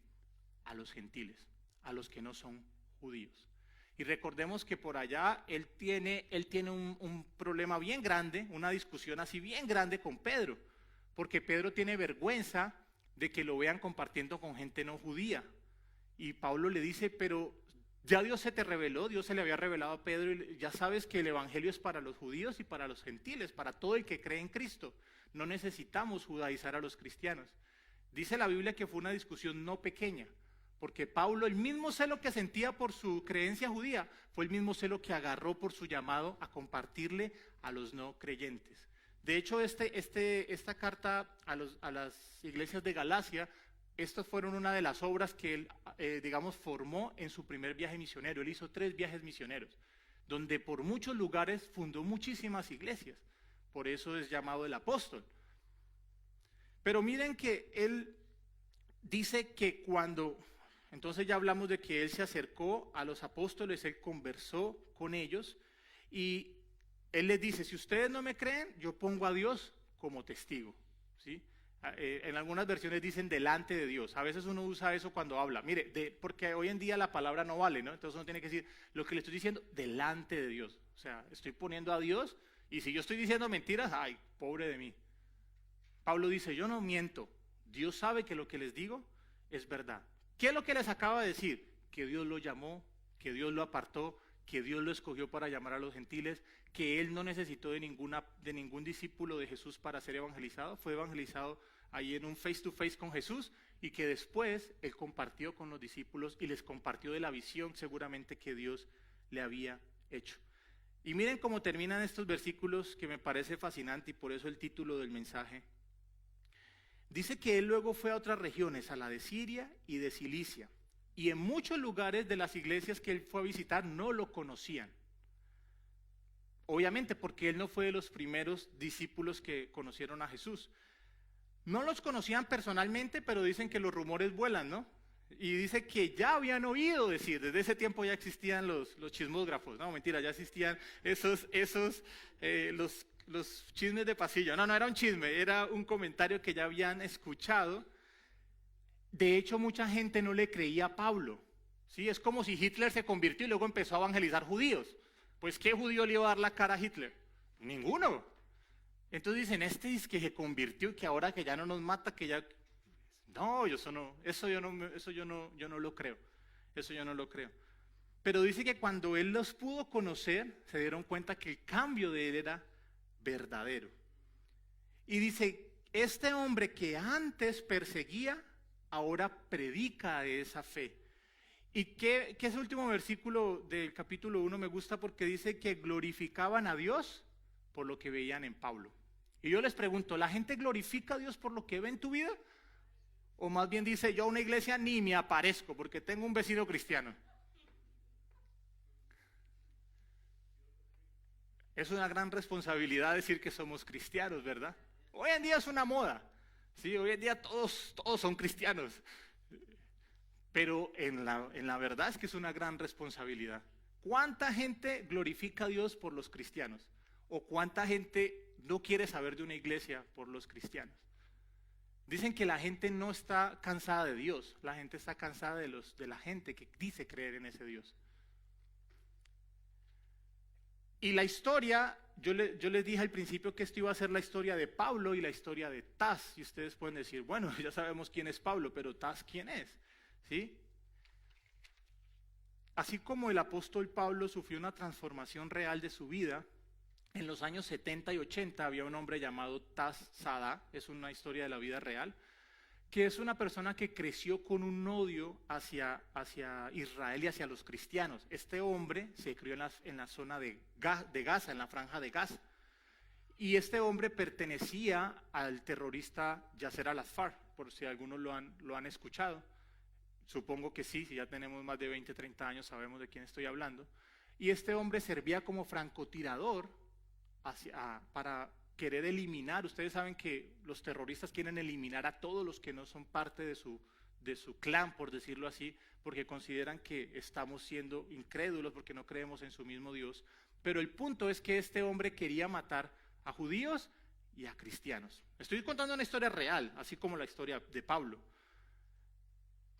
a los gentiles, a los que no son judíos. Y recordemos que por allá él tiene un problema bien grande, una discusión así bien grande con Pedro, porque Pedro tiene vergüenza de que lo vean compartiendo con gente no judía. Y Pablo le dice, pero ya Dios se te reveló, Dios se le había revelado a Pedro, y ya sabes que el evangelio es para los judíos y para los gentiles, para todo el que cree en Cristo. No necesitamos judaizar a los cristianos. Dice la Biblia que fue una discusión no pequeña, porque Pablo, el mismo celo que sentía por su creencia judía, fue el mismo celo que agarró por su llamado a compartirle a los no creyentes. De hecho, esta carta a las iglesias de Galacia, estas fueron una de las obras que él, formó en su primer viaje misionero. Él hizo 3 viajes misioneros, donde por muchos lugares fundó muchísimas iglesias. Por eso es llamado el apóstol. Pero miren que él dice que entonces ya hablamos de que él se acercó a los apóstoles, él conversó con ellos y él les dice, si ustedes no me creen, yo pongo a Dios como testigo, ¿sí? En algunas versiones dicen delante de Dios. A veces uno usa eso cuando habla. Mire, porque hoy en día la palabra no vale, ¿no? Entonces uno tiene que decir lo que le estoy diciendo delante de Dios. O sea, estoy poniendo a Dios y si yo estoy diciendo mentiras, ¡ay, pobre de mí! Pablo dice, yo no miento. Dios sabe que lo que les digo es verdad. ¿Qué es lo que les acaba de decir? Que Dios lo llamó, que Dios lo apartó, que Dios lo escogió para llamar a los gentiles, que él no necesitó de ningún discípulo de Jesús para ser evangelizado. Fue evangelizado ahí en un face to face con Jesús y que después él compartió con los discípulos y les compartió de la visión seguramente que Dios le había hecho. Y miren cómo terminan estos versículos que me parece fascinante y por eso el título del mensaje. Dice que él luego fue a otras regiones, a la de Siria y de Cilicia. Y en muchos lugares de las iglesias que él fue a visitar no lo conocían. Obviamente porque él no fue de los primeros discípulos que conocieron a Jesús. No los conocían personalmente, pero dicen que los rumores vuelan, ¿no? Y dice que ya habían oído decir, desde ese tiempo ya existían los chismógrafos. No, mentira, ya existían los chismes de pasillo. No era un chisme, era un comentario que ya habían escuchado. De hecho, mucha gente no le creía a Pablo. ¿Sí? Es como si Hitler se convirtió y luego empezó a evangelizar judíos. Pues, ¿qué judío le iba a dar la cara a Hitler? Ninguno. Entonces dicen, es que se convirtió y que ahora que ya no nos mata, que ya... No, eso yo no lo creo. Eso yo no lo creo. Pero dice que cuando él los pudo conocer, se dieron cuenta que el cambio de él era verdadero. Y dice, este hombre que antes perseguía, ahora predica de esa fe. Y que ese último versículo del capítulo 1 me gusta porque dice que glorificaban a Dios por lo que veían en Pablo. Y yo les pregunto, ¿la gente glorifica a Dios por lo que ve en tu vida? O más bien dice, yo a una iglesia ni me aparezco porque tengo un vecino cristiano. Es una gran responsabilidad decir que somos cristianos, ¿verdad? Hoy en día es una moda. Sí, hoy en día todos son cristianos. Pero en la verdad es que es una gran responsabilidad. ¿Cuánta gente glorifica a Dios por los cristianos? ¿O cuánta gente no quiere saber de una iglesia por los cristianos? Dicen que la gente no está cansada de Dios, la gente está cansada de la gente que dice creer en ese Dios. Y la historia, yo les dije al principio que esto iba a ser la historia de Pablo y la historia de Tas. Y ustedes pueden decir, bueno, ya sabemos quién es Pablo, pero Tas, ¿quién es? ¿Sí? Así como el apóstol Pablo sufrió una transformación real de su vida, en los años 70 y 80 había un hombre llamado Tas Sada, es una historia de la vida real, que es una persona que creció con un odio hacia Israel y hacia los cristianos. Este hombre se crió en la zona de Gaza, en la franja de Gaza. Y este hombre pertenecía al terrorista Yasser Arafat, por si algunos lo han escuchado. Supongo que sí, si ya tenemos más de 20, 30 años sabemos de quién estoy hablando. Y este hombre servía como francotirador para querer eliminar. Ustedes saben que los terroristas quieren eliminar a todos los que no son parte de su clan, por decirlo así, porque consideran que estamos siendo incrédulos, porque no creemos en su mismo Dios. Pero el punto es que este hombre quería matar a judíos y a cristianos. Estoy contando una historia real, así como la historia de Pablo.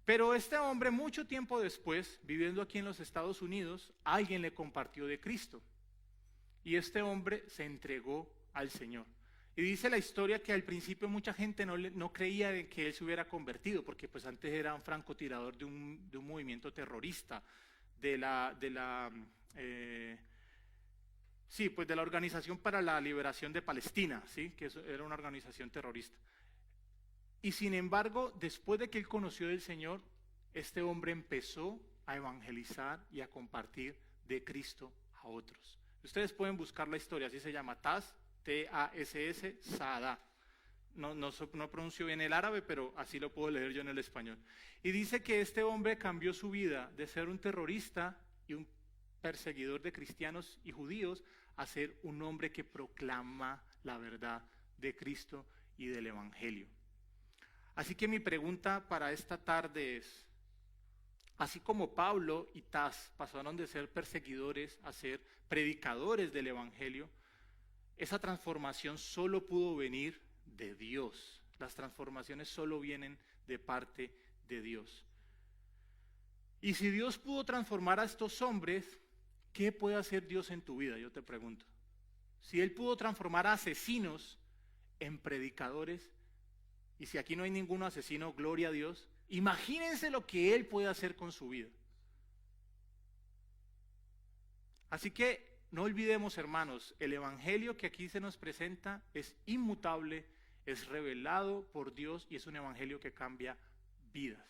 Pero este hombre, mucho tiempo después, viviendo aquí en los Estados Unidos, alguien le compartió de Cristo. Y este hombre se entregó al Señor. Y dice la historia que al principio mucha gente no creía en que él se hubiera convertido, porque pues antes era un francotirador de un movimiento terrorista, de la Organización para la Liberación de Palestina, ¿sí? Que eso era una organización terrorista. Y sin embargo, después de que él conoció del Señor, este hombre empezó a evangelizar y a compartir de Cristo a otros. Ustedes pueden buscar la historia, así se llama Tas, T-A-S-S, Sada. No pronuncio bien el árabe, pero así lo puedo leer yo en el español. Y dice que este hombre cambió su vida de ser un terrorista y un perseguidor de cristianos y judíos a ser un hombre que proclama la verdad de Cristo y del Evangelio. Así que mi pregunta para esta tarde es, así como Pablo y Tas pasaron de ser perseguidores a ser predicadores del Evangelio, esa transformación solo pudo venir de Dios. Las transformaciones solo vienen de parte de Dios. Y si Dios pudo transformar a estos hombres, ¿qué puede hacer Dios en tu vida? Yo te pregunto. Si Él pudo transformar a asesinos en predicadores, y si aquí no hay ningún asesino, gloria a Dios, imagínense lo que Él puede hacer con su vida. Así que no olvidemos, hermanos, el Evangelio que aquí se nos presenta es inmutable, es revelado por Dios y es un Evangelio que cambia vidas.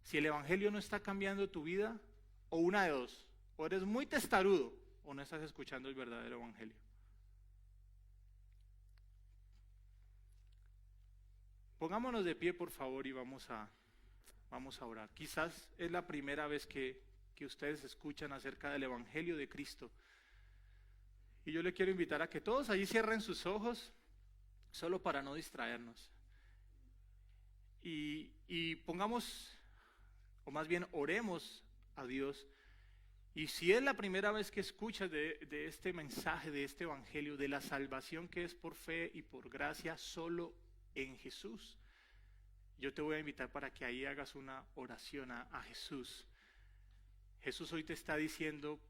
Si el Evangelio no está cambiando tu vida, o una de dos, o eres muy testarudo o no estás escuchando el verdadero Evangelio. Pongámonos de pie, por favor, y vamos a orar. Quizás es la primera vez que ustedes escuchan acerca del Evangelio de Cristo. Y yo le quiero invitar a que todos allí cierren sus ojos, solo para no distraernos. Y pongamos, o más bien oremos a Dios. Y si es la primera vez que escuchas de este mensaje, de este Evangelio, de la salvación que es por fe y por gracia solo en Jesús, yo te voy a invitar para que ahí hagas una oración a Jesús. Jesús hoy te está diciendo,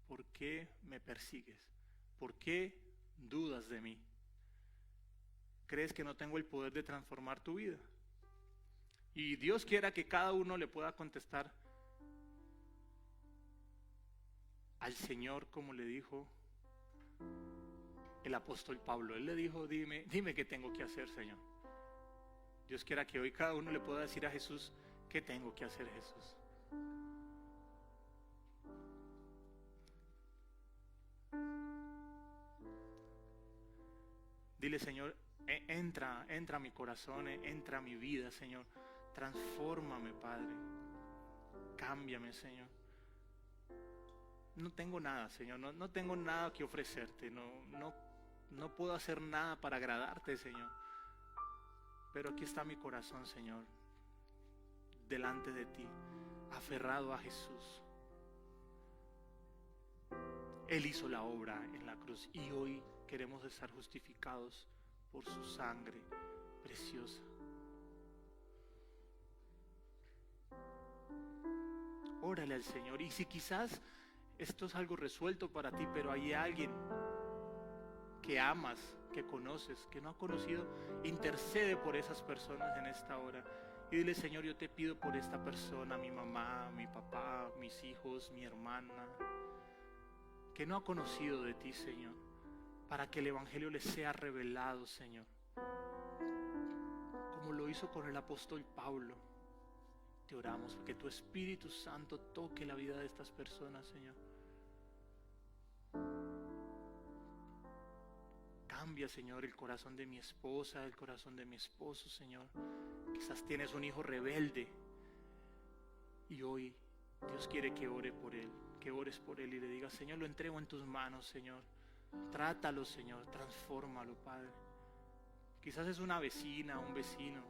¿por qué me persigues? ¿Por qué dudas de mí? ¿Crees que no tengo el poder de transformar tu vida? Y Dios quiera que cada uno le pueda contestar al Señor como le dijo el apóstol Pablo. Él le dijo, dime qué tengo que hacer, Señor. Dios quiera que hoy cada uno le pueda decir a Jesús, ¿qué tengo que hacer, Jesús? Dile, Señor, entra a mi corazón, entra a mi vida, Señor. Transfórmame, Padre. Cámbiame, Señor. No tengo nada, Señor, no tengo nada que ofrecerte, no puedo hacer nada para agradarte, Señor. Pero aquí está mi corazón, Señor, delante de ti, aferrado a Jesús. Él hizo la obra en la cruz y hoy queremos estar justificados por su sangre preciosa. Órale al Señor. Y si quizás esto es algo resuelto para ti, pero hay alguien que amas, que conoces, que no ha conocido, intercede por esas personas en esta hora. Y dile: Señor, yo te pido por esta persona, mi mamá, mi papá, mis hijos, mi hermana, que no ha conocido de ti, Señor, para que el Evangelio les sea revelado, Señor, como lo hizo con el apóstol Pablo. Te oramos porque tu Espíritu Santo toque la vida de estas personas, Señor. Cambia, Señor, el corazón de mi esposa, el corazón de mi esposo, Señor. Quizás tienes un hijo rebelde y hoy Dios quiere que ore por él, que ores por él y le digas: Señor, lo entrego en tus manos, Señor. Trátalo, Señor, transfórmalo, Padre. Quizás es una vecina, un vecino,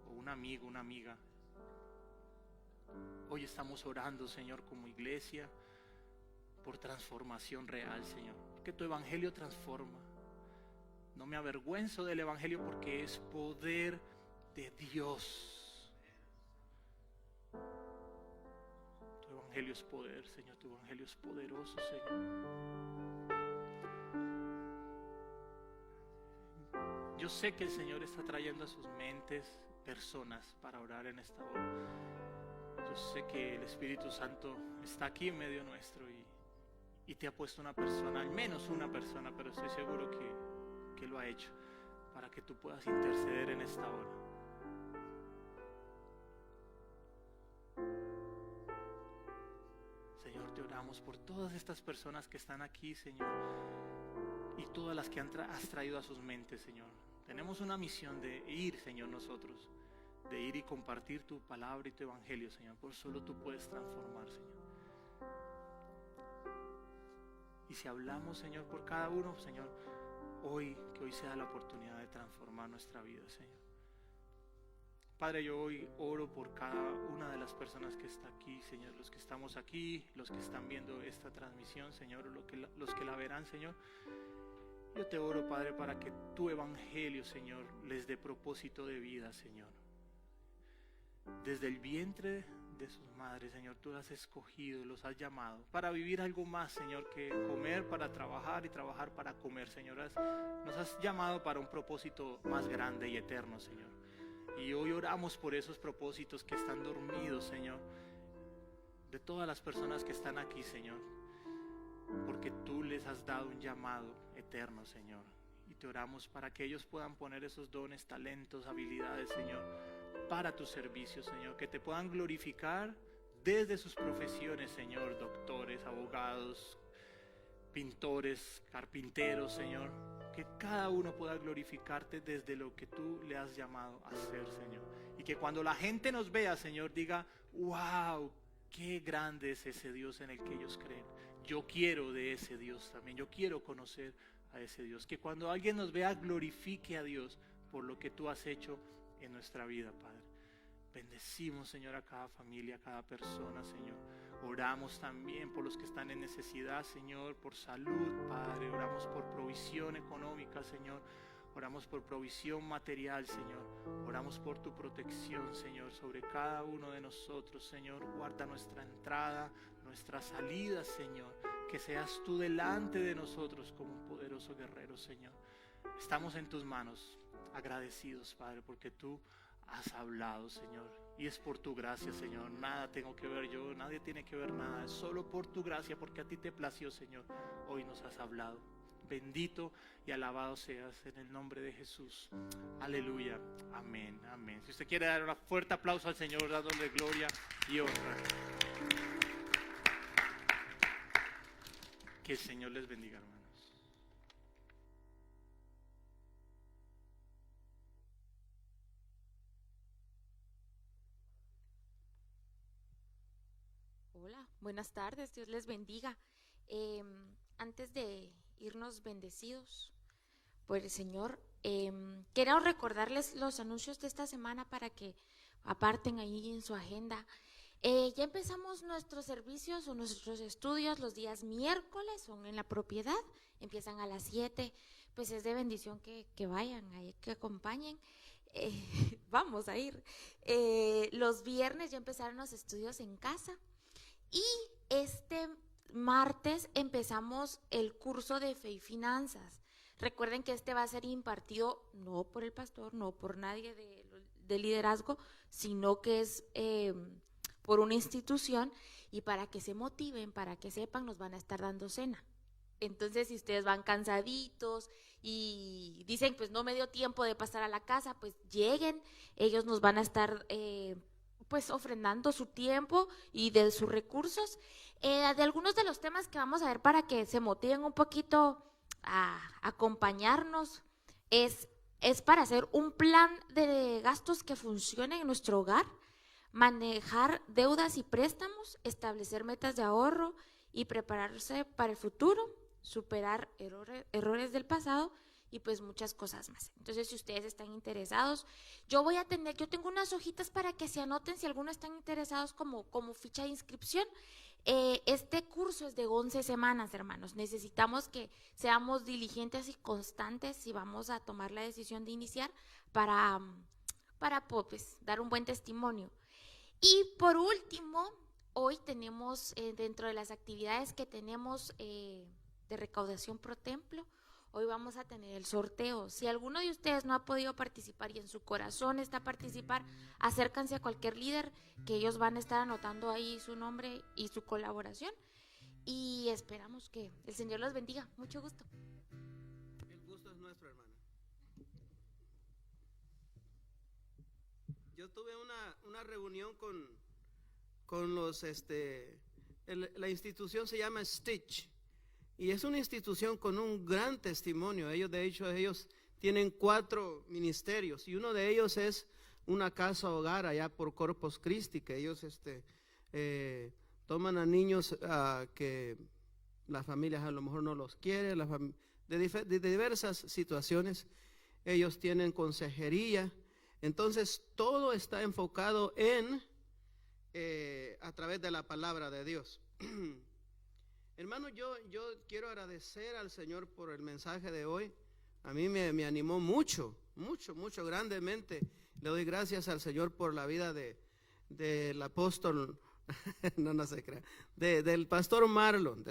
o un amigo, una amiga. Hoy estamos orando, Señor, como iglesia, por transformación real, Señor. Que tu Evangelio transforma. No me avergüenzo del Evangelio porque es poder de Dios. Tu Evangelio es poder, Señor. Tu Evangelio es poderoso, Señor. Yo sé que el Señor está trayendo a sus mentes personas para orar en esta hora. Yo sé que el Espíritu Santo está aquí en medio nuestro y te ha puesto una persona, al menos una persona, pero estoy seguro que lo ha hecho para que tú puedas interceder en esta hora. Señor, te oramos por todas estas personas que están aquí, Señor, y todas las que has traído a sus mentes, Señor. Tenemos una misión de ir, Señor, nosotros, de ir y compartir tu palabra y tu evangelio, Señor. Por solo tú puedes transformar, Señor. Y si hablamos, Señor, por cada uno, Señor, que hoy sea la oportunidad de transformar nuestra vida, Señor. Padre, yo hoy oro por cada una de las personas que está aquí, Señor, los que estamos aquí, los que están viendo esta transmisión, Señor, los que la verán, Señor. Yo te oro, Padre, para que tu evangelio, Señor, les dé propósito de vida, Señor. Desde el vientre de sus madres, Señor, tú las has escogido, los has llamado para vivir algo más, Señor, que comer para trabajar y trabajar para comer, Señor. Nos has llamado para un propósito más grande y eterno, Señor. Y hoy oramos por esos propósitos que están dormidos, Señor, de todas las personas que están aquí, Señor, porque tú les has dado un llamado eterno, Señor. Y te oramos para que ellos puedan poner esos dones, talentos, habilidades, Señor, para tu servicio, Señor, que te puedan glorificar desde sus profesiones, Señor, doctores, abogados, pintores, carpinteros, Señor, que cada uno pueda glorificarte desde lo que tú le has llamado a hacer, Señor, y que cuando la gente nos vea, Señor, diga: wow, qué grande es ese Dios en el que ellos creen. Yo quiero de ese Dios también, yo quiero conocer a ese Dios. Que cuando alguien nos vea, glorifique a Dios por lo que tú has hecho en nuestra vida, Padre. Bendecimos, Señor, a cada familia, a cada persona, Señor. Oramos también por los que están en necesidad, Señor, por salud, Padre. Oramos por provisión económica, Señor. Oramos por provisión material, Señor. Oramos por tu protección, Señor, sobre cada uno de nosotros, Señor. Guarda nuestra entrada, nuestra salida, Señor. Que seas tú delante de nosotros como un poderoso guerrero, Señor. Estamos en tus manos, agradecidos, Padre, porque tú has hablado, Señor. Y es por tu gracia, Señor. Nada tengo que ver yo, nadie tiene que ver nada. Es solo por tu gracia, porque a ti te plació, Señor. Hoy nos has hablado. Bendito y alabado seas en el nombre de Jesús. Aleluya. Amén. Amén. Si usted quiere dar un fuerte aplauso al Señor, dándole gloria y honra. Que el Señor les bendiga, hermanos. Hola, buenas tardes, Dios les bendiga. Antes de irnos bendecidos por el Señor, quiero recordarles los anuncios de esta semana para que aparten ahí en su agenda. Ya empezamos nuestros servicios o nuestros estudios los días miércoles, son en la propiedad, empiezan a las 7, pues es de bendición que vayan, que acompañen. Vamos a ir. Los viernes ya empezaron los estudios en casa y este martes empezamos el curso de fe y finanzas. Recuerden que este va a ser impartido no por el pastor, no por nadie de liderazgo, sino que es por una institución, y para que se motiven, para que sepan, nos van a estar dando cena. Entonces, si ustedes van cansaditos y dicen, pues no me dio tiempo de pasar a la casa, pues lleguen, ellos nos van a estar pues ofrendando su tiempo y de sus recursos. De algunos de los temas que vamos a ver para que se motiven un poquito a acompañarnos, es para hacer un plan de gastos que funcione en nuestro hogar, manejar deudas y préstamos, establecer metas de ahorro y prepararse para el futuro, superar errores del pasado y pues muchas cosas más. Entonces, si ustedes están interesados, yo tengo unas hojitas para que se anoten si algunos están interesados como ficha de inscripción. Este curso es de 11 semanas, hermanos. Necesitamos que seamos diligentes y constantes si vamos a tomar la decisión de iniciar para pues, dar un buen testimonio. Y por último, hoy tenemos dentro de las actividades que tenemos de recaudación pro templo, hoy vamos a tener el sorteo. Si alguno de ustedes no ha podido participar y en su corazón está a participar, acércanse a cualquier líder que ellos van a estar anotando ahí su nombre y su colaboración. Y esperamos que el Señor los bendiga. Mucho gusto. El gusto es nuestro, hermano. Yo tuve una reunión con los, la institución se llama Stitch, y es una institución con un gran testimonio. Ellos tienen 4 ministerios, y uno de ellos es una casa hogar allá por Corpus Christi, que ellos toman a niños que las familias a lo mejor no los quieren, de diversas situaciones. Ellos tienen consejería. Entonces todo está enfocado a través de la palabra de Dios. Hermano, yo quiero agradecer al Señor por el mensaje de hoy. A mí me animó mucho, grandemente. Le doy gracias al Señor por la vida del apóstol, no se crea, del pastor Marlon,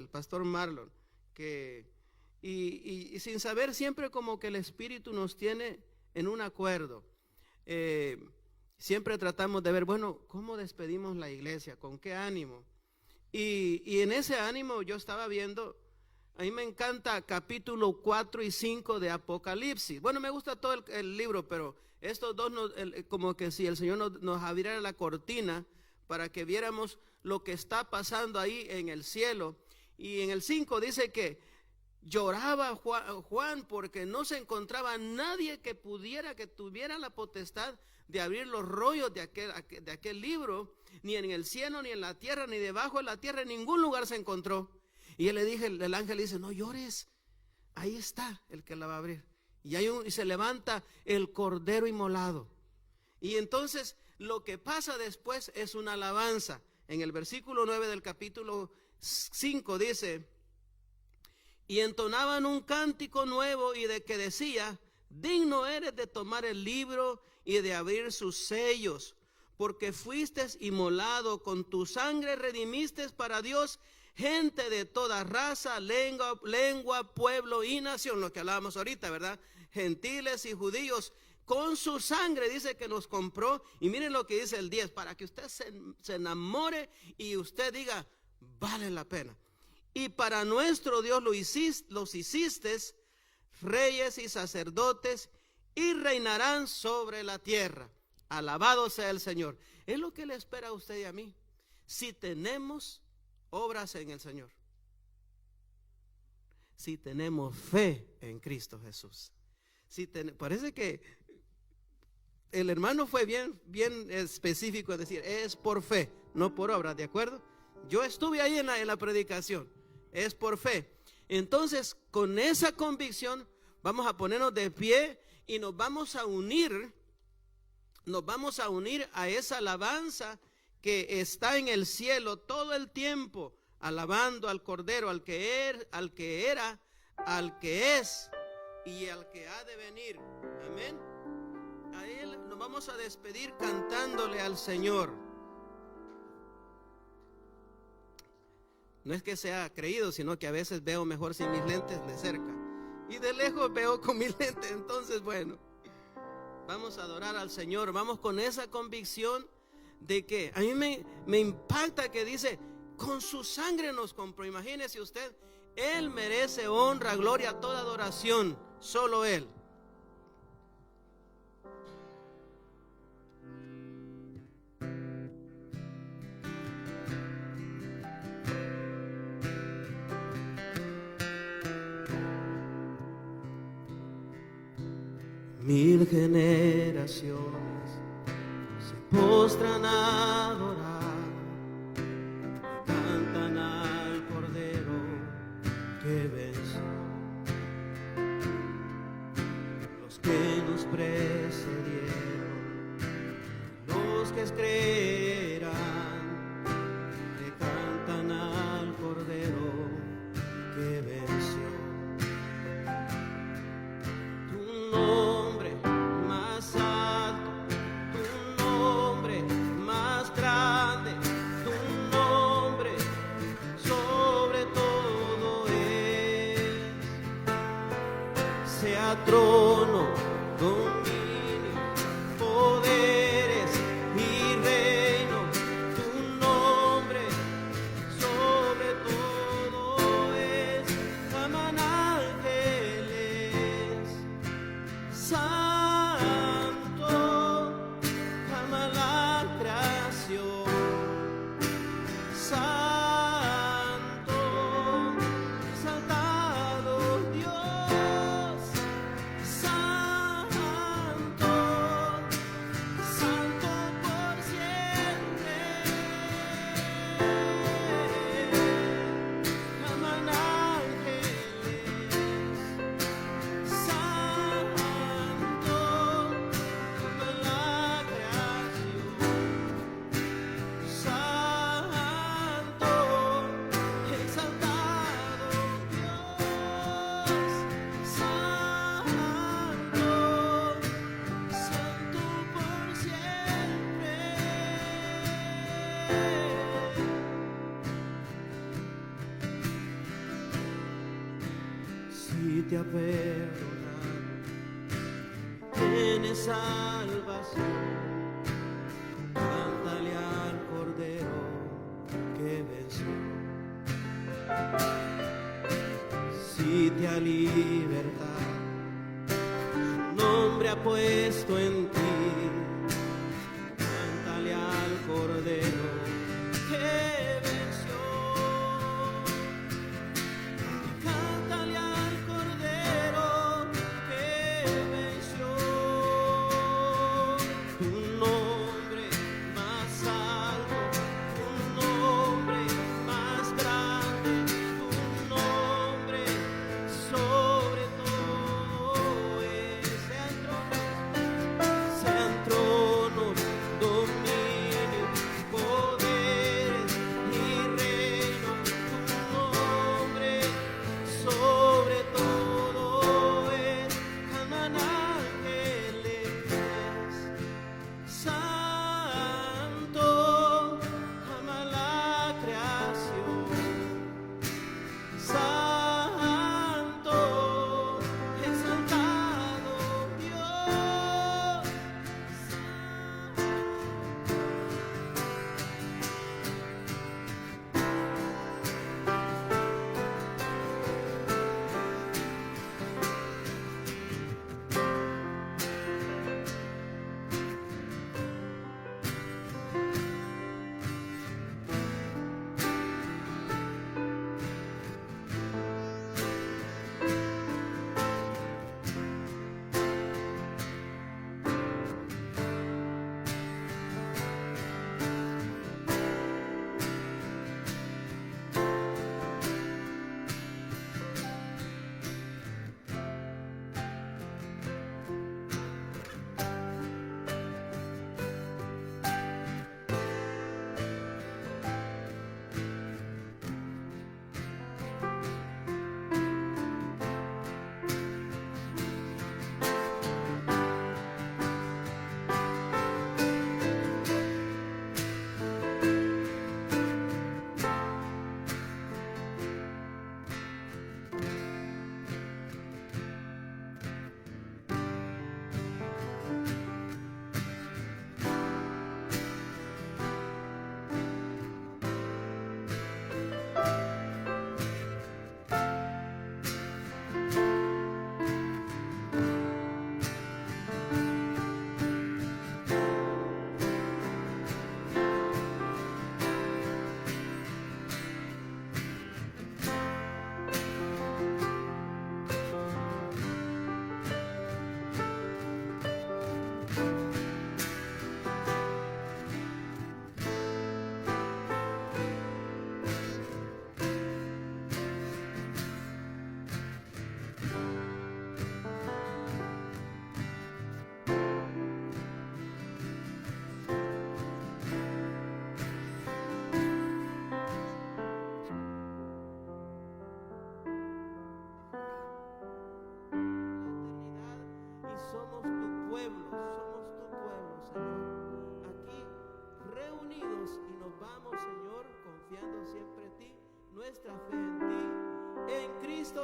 y sin saber, siempre como que el Espíritu nos tiene en un acuerdo. Siempre tratamos de ver, bueno, ¿cómo despedimos la iglesia? ¿Con qué ánimo? Y en ese ánimo yo estaba viendo, a mí me encanta capítulo 4 y 5 de Apocalipsis. Bueno, me gusta todo el libro, pero estos dos, como que si el Señor nos abriera la cortina para que viéramos lo que está pasando ahí en el cielo. Y en el 5 dice que lloraba Juan porque no se encontraba nadie que tuviera la potestad de abrir los rollos de aquel libro, ni en el cielo, ni en la tierra, ni debajo de la tierra, en ningún lugar se encontró. Y el ángel dice, no llores, ahí está el que la va a abrir. Y se levanta el cordero inmolado. Y entonces lo que pasa después es una alabanza. En el versículo 9 del capítulo 5 dice, y entonaban un cántico nuevo y de que decía, digno eres de tomar el libro y de abrir sus sellos, porque fuiste inmolado, con tu sangre redimiste para Dios gente de toda raza, lengua, pueblo y nación, lo que hablábamos ahorita, ¿verdad? Gentiles y judíos, con su sangre dice que nos compró. Y miren lo que dice el 10, para que usted se enamore y usted diga, vale la pena. Y para nuestro Dios los hiciste reyes y sacerdotes, y reinarán sobre la tierra. Alabado sea el Señor. Es lo que le espera a usted y a mí, si tenemos obras en el Señor, si tenemos fe en Cristo Jesús. Parece que el hermano fue bien específico, es decir, es por fe, no por obras, ¿de acuerdo? Yo estuve ahí en la predicación, es por fe. Entonces, con esa convicción vamos a ponernos de pie y nos vamos a unir a esa alabanza que está en el cielo todo el tiempo, alabando al Cordero, al que era, al que es y al que ha de venir. Amén. A Él nos vamos a despedir cantándole al Señor. No es que sea creído, sino que a veces veo mejor sin mis lentes de cerca. Y de lejos veo con mis lentes. Entonces, bueno, vamos a adorar al Señor. Vamos con esa convicción de que a mí me impacta que dice, con su sangre nos compró. Imagínese usted, Él merece honra, gloria, toda adoración. Solo Él. Mil generaciones se postran a adorar, cantan al Cordero que venció. Los que nos precedieron, los que creerán, le cantan al Cordero que venció. Trono, dominio, poderes y reino, tu nombre sobre todo es. Claman ángeles, santo, clama la creación, santo, exaltado Dios. Te ha perdonado, tienes salvación. Cántale al Cordero que venció. Si te ha libertado, su nombre ha puesto en ti. Cántale al Cordero que venció.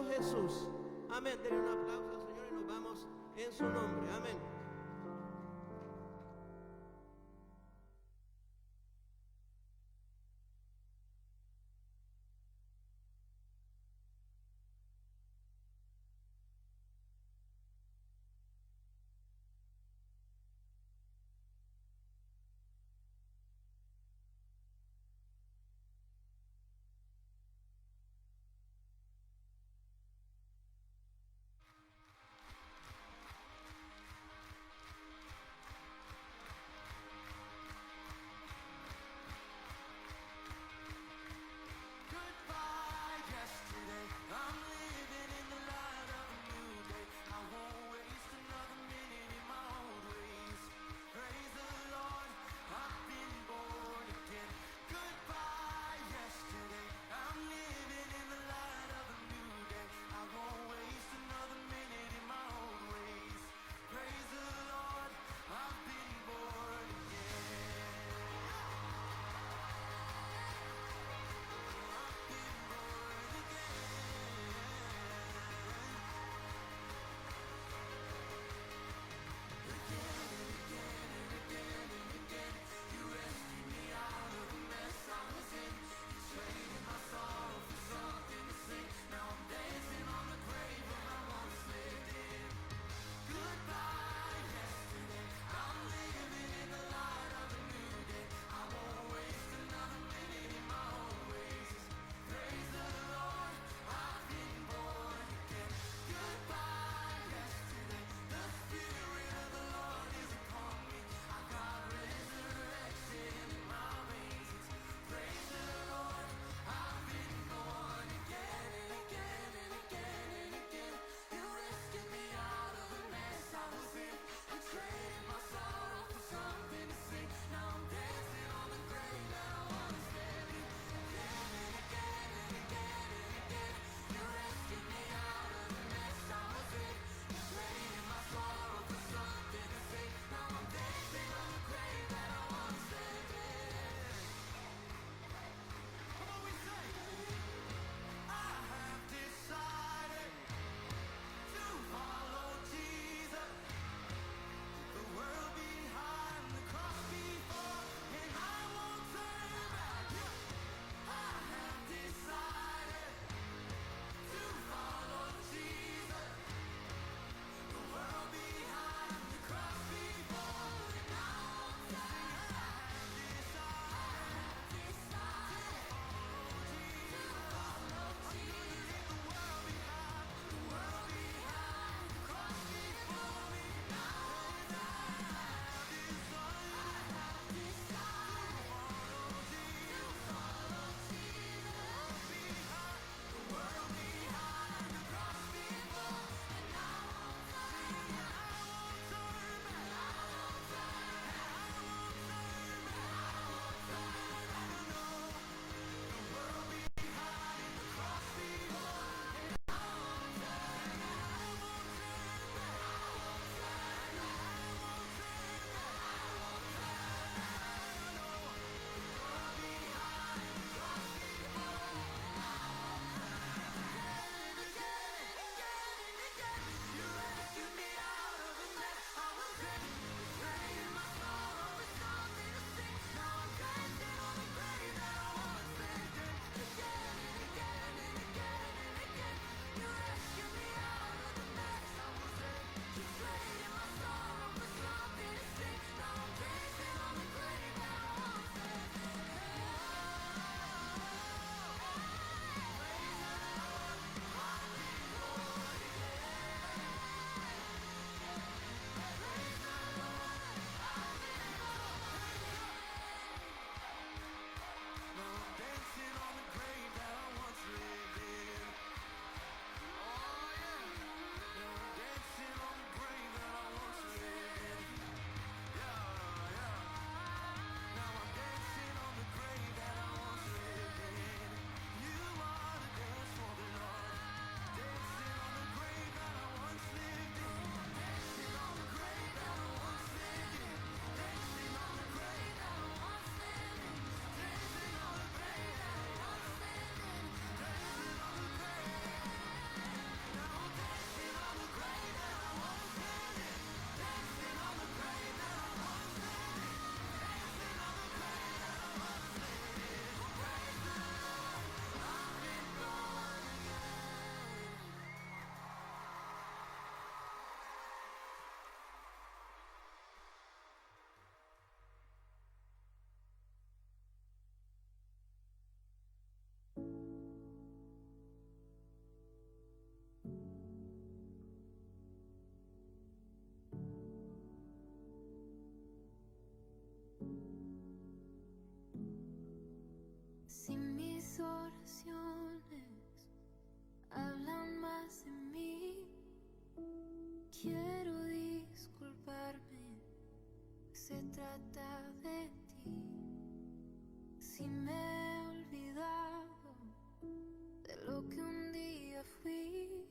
Cristo Jesús. Amén. Denle un aplauso al Señor y nos vamos en su nombre. Amén. Mis oraciones hablan más de mí. Quiero disculparme, se trata de ti. Si me he olvidado de lo que un día fui,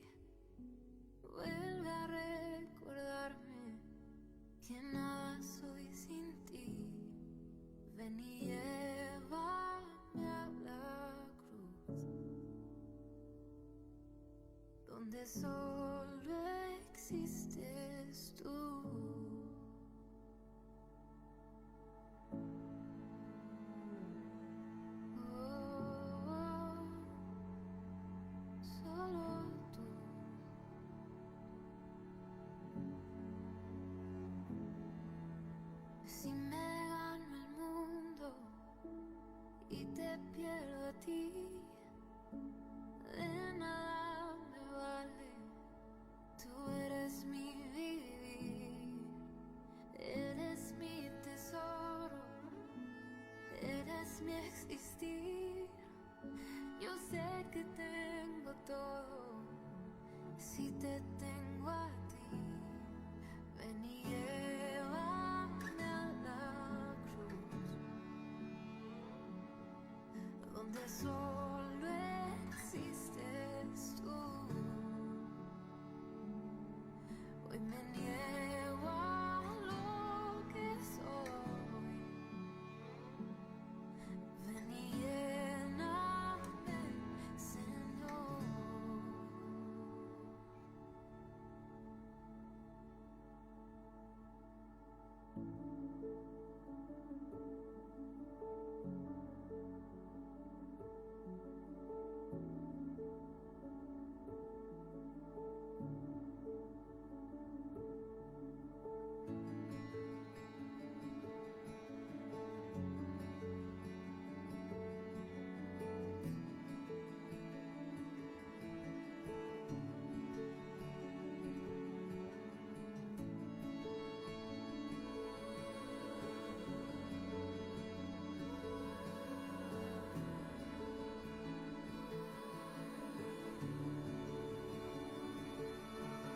vuelve a recordarme que nada soy sin ti. Ven y llévame a la cruz, donde solo existes tú. Oh, solo tú. Si me gano el mundo y te pierdo a ti, de nada me vale. Tú eres mi vivir, eres mi tesoro, eres mi existir. Yo sé que tengo todo si te tengo a ti. Ven y llévame a la cruz, donde solo existes tú. Hoy me niego a lo que soy. Ven y lléname, Señor.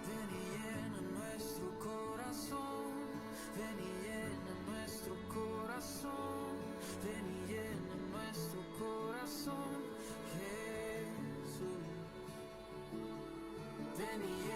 Ven y llena nuestro corazón, ven y llena nuestro corazón, ven y llena nuestro corazón, Jesús. Ven y